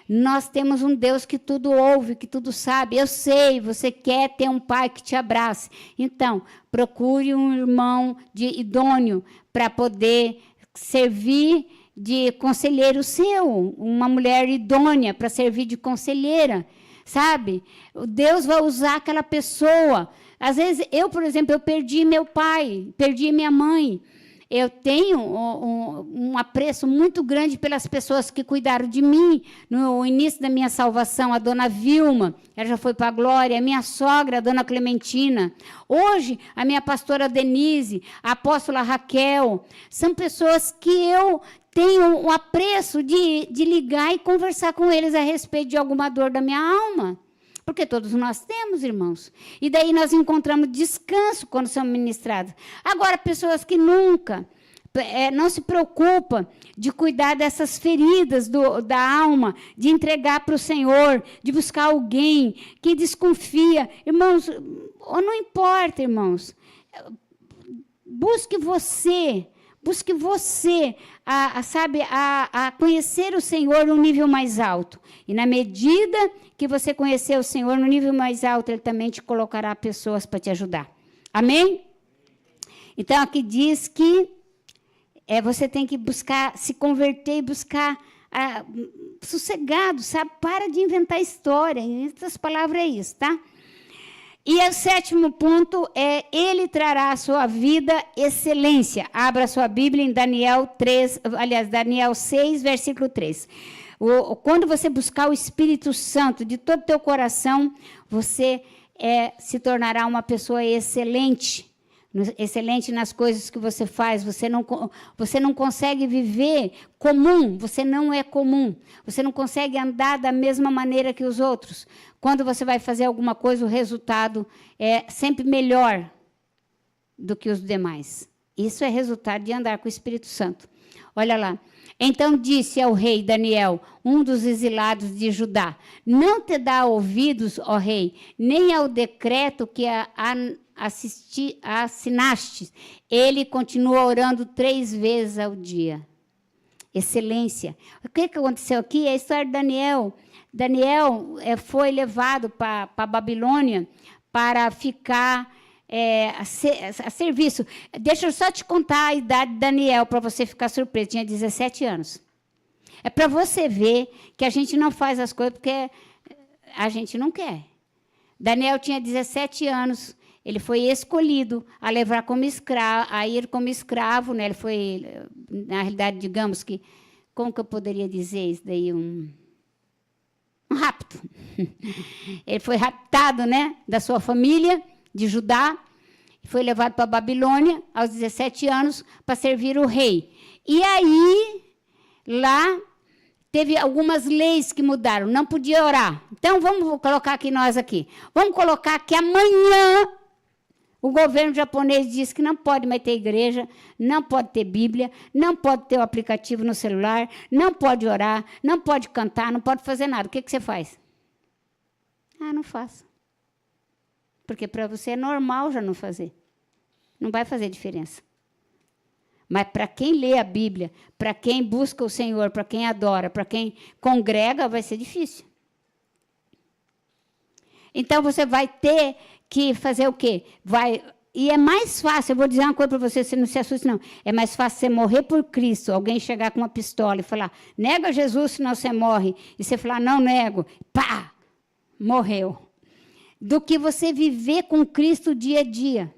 Nós temos um Deus que tudo ouve, que tudo sabe. Eu sei, você quer ter um pai que te abrace. Então, procure um irmão idôneo para poder servir de conselheiro seu, uma mulher idônea para servir de conselheira, sabe? Deus vai usar aquela pessoa. Às vezes, por exemplo, eu perdi meu pai, perdi minha mãe. Eu tenho um apreço muito grande pelas pessoas que cuidaram de mim no início da minha salvação. A dona Vilma, ela já foi para a glória, a minha sogra, a dona Clementina. Hoje, a minha pastora Denise, a apóstola Raquel, são pessoas que eu tenho o apreço de ligar e conversar com eles a respeito de alguma dor da minha alma. Porque todos nós temos, irmãos. E daí nós encontramos descanso quando somos ministrados. Agora, pessoas que nunca não se preocupam de cuidar dessas feridas da alma, de entregar para o Senhor, de buscar alguém que desconfia. Irmãos, não importa, irmãos. Busque você a conhecer o Senhor no nível mais alto. E na medida que você conhecer o Senhor no nível mais alto, Ele também te colocará pessoas para te ajudar. Amém? Então, aqui diz que você tem que buscar, se converter e buscar sossegado, sabe? Para de inventar história. Em outras palavras é isso, tá? E o 7º ponto Ele trará à sua vida excelência. Abra sua Bíblia em Daniel 6, versículo 3. Quando você buscar o Espírito Santo de todo o teu coração, você se tornará uma pessoa excelente. Excelente nas coisas que você faz. Você não consegue viver comum, você não é comum. Você não consegue andar da mesma maneira que os outros. Quando você vai fazer alguma coisa, o resultado é sempre melhor do que os demais. Isso é resultado de andar com o Espírito Santo. Olha lá. Então disse ao rei Daniel, um dos exilados de Judá: não te dá ouvidos, ó rei, nem ao decreto que assinaste. Ele continua orando 3 vezes ao dia. Excelência. O que aconteceu aqui? É a história de Daniel. Daniel foi levado para a Babilônia para ficar a serviço. Deixa eu só te contar a idade de Daniel, para você ficar surpreso. Tinha 17 anos. É para você ver que a gente não faz as coisas porque a gente não quer. Daniel tinha 17 anos. Ele foi escolhido a levar como escravo, a ir como escravo, né? Ele foi, na realidade, digamos que, como que eu poderia dizer isso daí? Um rapto. Ele foi raptado, né, da sua família, de Judá, e foi levado para a Babilônia, aos 17 anos, para servir o rei. E aí, lá, teve algumas leis que mudaram, não podia orar. Então, vamos colocar aqui nós aqui. Vamos colocar que amanhã o governo japonês diz que não pode mais ter igreja, não pode ter Bíblia, não pode ter o aplicativo no celular, não pode orar, não pode cantar, não pode fazer nada. O que você faz? Não faço. Porque para você é normal já não fazer. Não vai fazer diferença. Mas para quem lê a Bíblia, para quem busca o Senhor, para quem adora, para quem congrega, vai ser difícil. Então, você vai ter que fazer o quê? E é mais fácil, eu vou dizer uma coisa para você não se assuste, não. É mais fácil você morrer por Cristo, alguém chegar com uma pistola e falar, nega Jesus, senão você morre. E você falar, não nego. Pá! Morreu. Do que você viver com Cristo dia a dia.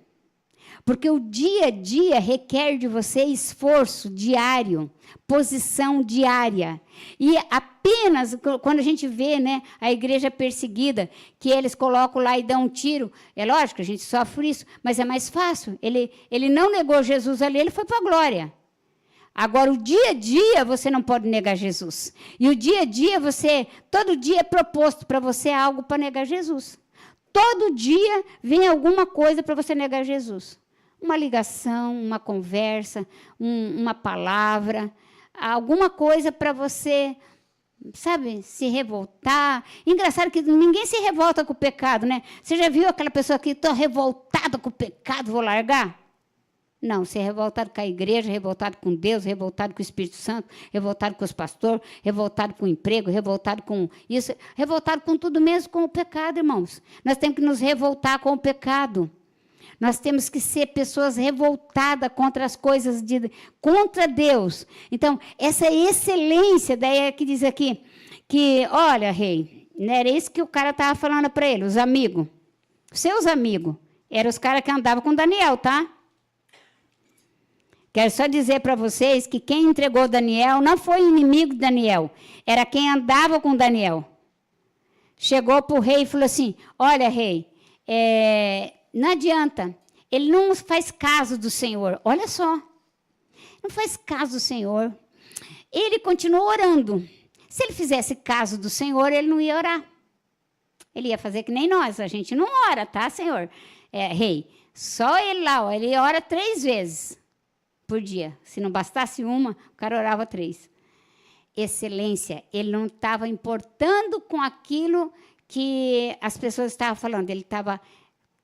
Porque o dia a dia requer de você esforço diário, posição diária. E apenas, quando a gente vê, né, a igreja perseguida, que eles colocam lá e dão um tiro, é lógico, a gente sofre isso, mas é mais fácil. Ele não negou Jesus ali, ele foi para a glória. Agora, o dia a dia, você não pode negar Jesus. E o dia a dia, todo dia é proposto para você algo para negar Jesus. Todo dia vem alguma coisa para você negar Jesus. Uma ligação, uma conversa, uma palavra, alguma coisa para você sabe, se revoltar. Engraçado que ninguém se revolta com o pecado, né? Você já viu aquela pessoa que está revoltada com o pecado, vou largar? Não, ser revoltado com a igreja, revoltado com Deus, revoltado com o Espírito Santo, revoltado com os pastores, revoltado com o emprego, revoltado com isso, revoltado com tudo mesmo, com o pecado, irmãos. Nós temos que nos revoltar com o pecado. Nós temos que ser pessoas revoltadas contra as coisas, contra Deus. Então, essa excelência, daí é que diz aqui, que, olha, rei, não era isso que o cara estava falando para ele, os amigos, seus amigos, eram os caras que andavam com Daniel, tá? Quero só dizer para vocês que quem entregou Daniel não foi inimigo de Daniel, era quem andava com Daniel. Chegou para o rei e falou assim, olha, rei, não adianta, ele não faz caso do Senhor, olha só, não faz caso do Senhor. Ele continuou orando. Se ele fizesse caso do Senhor, ele não ia orar. Ele ia fazer que nem nós, a gente não ora, tá, Senhor? Rei, só ele lá, ó, ele ora 3 vezes por dia. Se não bastasse uma, o cara orava 3. Excelência, ele não estava importando com aquilo que as pessoas estavam falando, ele estava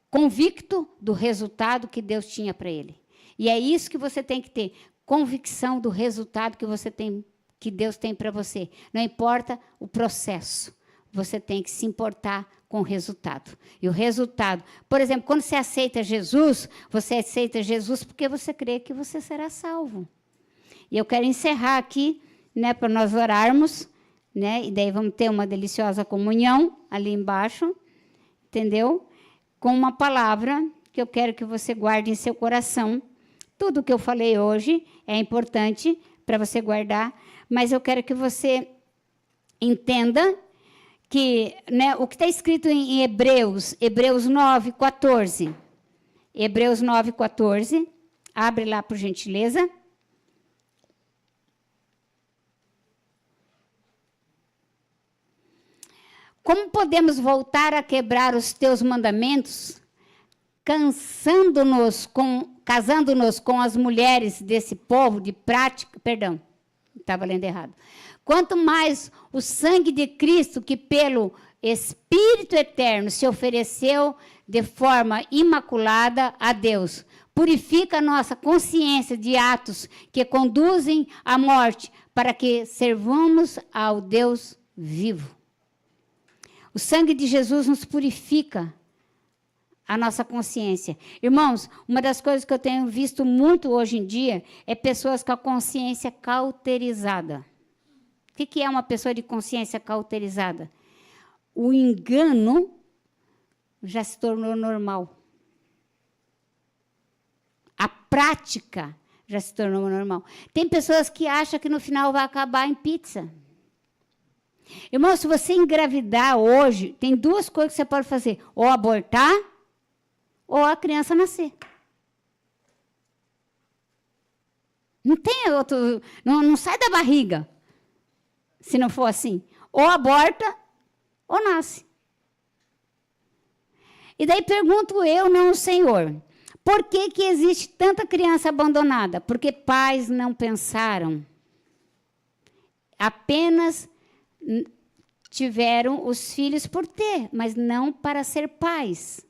convicto do resultado que Deus tinha para ele. E é isso que você tem que ter, convicção do resultado que você tem, que Deus tem para você. Não importa o processo, você tem que se importar com o resultado. E o resultado, por exemplo, quando você aceita Jesus porque você crê que você será salvo. E eu quero encerrar aqui, né, para nós orarmos, né, e daí vamos ter uma deliciosa comunhão ali embaixo, entendeu? Com uma palavra que eu quero que você guarde em seu coração. Tudo que eu falei hoje é importante para você guardar, mas eu quero que você entenda que, né, o que está escrito em Hebreus 9:14. Hebreus 9:14. Abre lá, por gentileza. Como podemos voltar a quebrar os teus mandamentos, casando-nos com as mulheres desse povo de prática... Perdão, estava lendo errado. Quanto mais o sangue de Cristo, que pelo Espírito Eterno se ofereceu de forma imaculada a Deus, purifica a nossa consciência de atos que conduzem à morte, para que servamos ao Deus vivo. O sangue de Jesus nos purifica a nossa consciência. Irmãos, uma das coisas que eu tenho visto muito hoje em dia é pessoas com a consciência cauterizada. O que é uma pessoa de consciência cauterizada? O engano já se tornou normal. A prática já se tornou normal. Tem pessoas que acham que no final vai acabar em pizza. Irmão, se você engravidar hoje, tem 2 coisas que você pode fazer. Ou abortar, ou a criança nascer. Não tem outro... Não sai da barriga. Se não for assim, ou aborta, ou nasce. E daí pergunto eu, não o Senhor, por que existe tanta criança abandonada? Porque pais não pensaram. Apenas tiveram os filhos por ter, mas não para ser pais,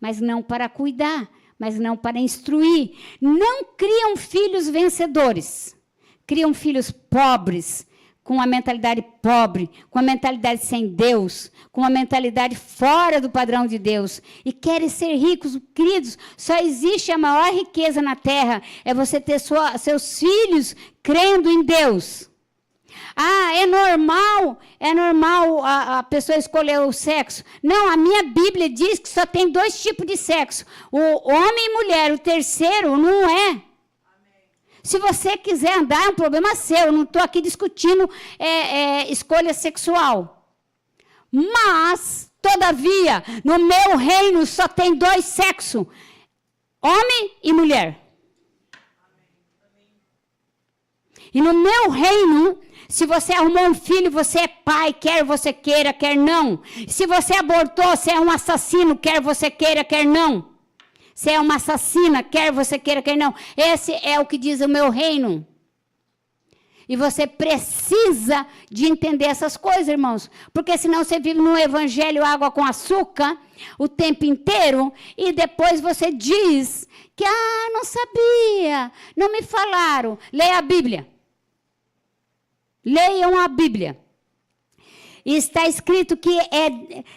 mas não para cuidar, mas não para instruir. Não criam filhos vencedores, criam filhos pobres, com uma mentalidade pobre, com uma mentalidade sem Deus, com uma mentalidade fora do padrão de Deus, e querem ser ricos. Queridos, só existe a maior riqueza na terra, é você ter seus filhos crendo em Deus. Ah, é normal a pessoa escolher o sexo. Não, a minha Bíblia diz que só tem 2 tipos de sexo, o homem e mulher, o terceiro não é. Se você quiser andar, é um problema seu. Eu não estou aqui discutindo escolha sexual. Mas, todavia, no meu reino só tem 2 sexos. Homem e mulher. E no meu reino, se você arrumou um filho, você é pai, quer você queira, quer não. Se você abortou, você é um assassino, quer você queira, quer não. Você é uma assassina, quer você queira, quer não. Esse é o que diz o meu reino. E você precisa de entender essas coisas, irmãos. Porque senão você vive no evangelho água com açúcar o tempo inteiro e depois você diz que, não sabia, não me falaram. Leia a Bíblia. Leiam a Bíblia. E está escrito que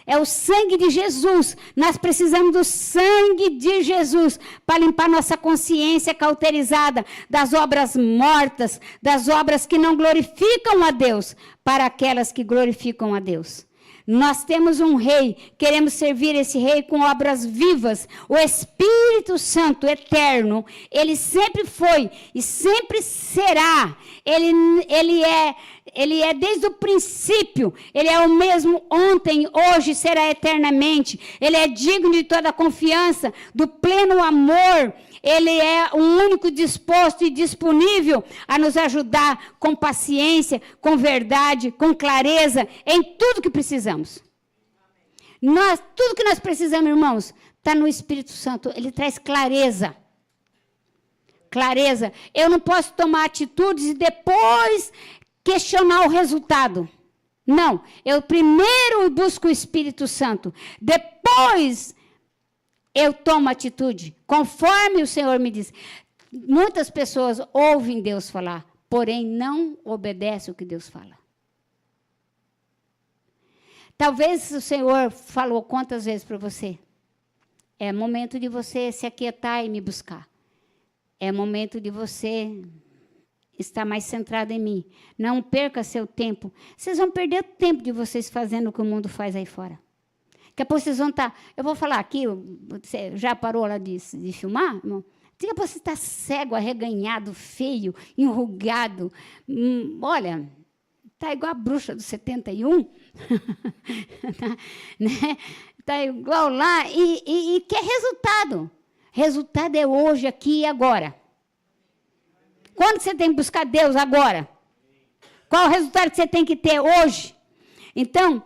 é o sangue de Jesus. Nós precisamos do sangue de Jesus para limpar nossa consciência cauterizada das obras mortas, das obras que não glorificam a Deus, para aquelas que glorificam a Deus. Nós temos um rei, queremos servir esse rei com obras vivas. O Espírito Santo eterno, ele sempre foi e sempre será. Ele é desde o princípio, ele é o mesmo ontem, hoje, será eternamente. Ele é digno de toda a confiança, do pleno amor. Ele é o único disposto e disponível a nos ajudar com paciência, com verdade, com clareza, em tudo que precisamos. Tudo que nós precisamos, irmãos, está no Espírito Santo. Ele traz clareza. Clareza. Eu não posso tomar atitudes e depois questionar o resultado. Não. Eu primeiro busco o Espírito Santo. Depois eu tomo atitude, conforme o Senhor me diz. Muitas pessoas ouvem Deus falar, porém não obedecem o que Deus fala. Talvez o Senhor falou quantas vezes para você? É momento de você se aquietar e me buscar. É momento de você estar mais centrado em mim. Não perca seu tempo. Vocês vão perder o tempo de vocês fazendo o que o mundo faz aí fora. Daqui a pouco vocês vão estar... Eu vou falar aqui, você já parou lá de filmar, irmão? Daqui a pouco você está cego, arreganhado, feio, enrugado. Olha, está igual a bruxa do 71. Né? Está igual lá e quer resultado. Resultado é hoje, aqui e agora. Quando você tem que buscar Deus? Agora. Qual o resultado que você tem que ter hoje? Então,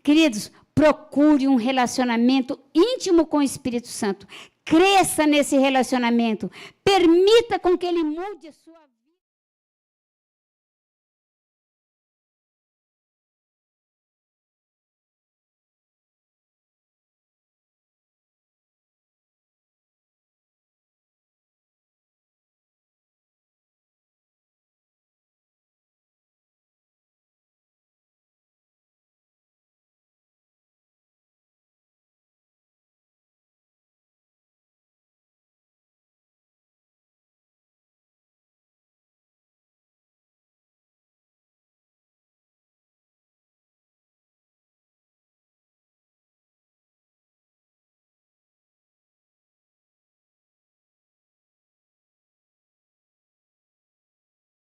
queridos, procure um relacionamento íntimo com o Espírito Santo. Cresça nesse relacionamento. Permita com que ele mude a sua vida.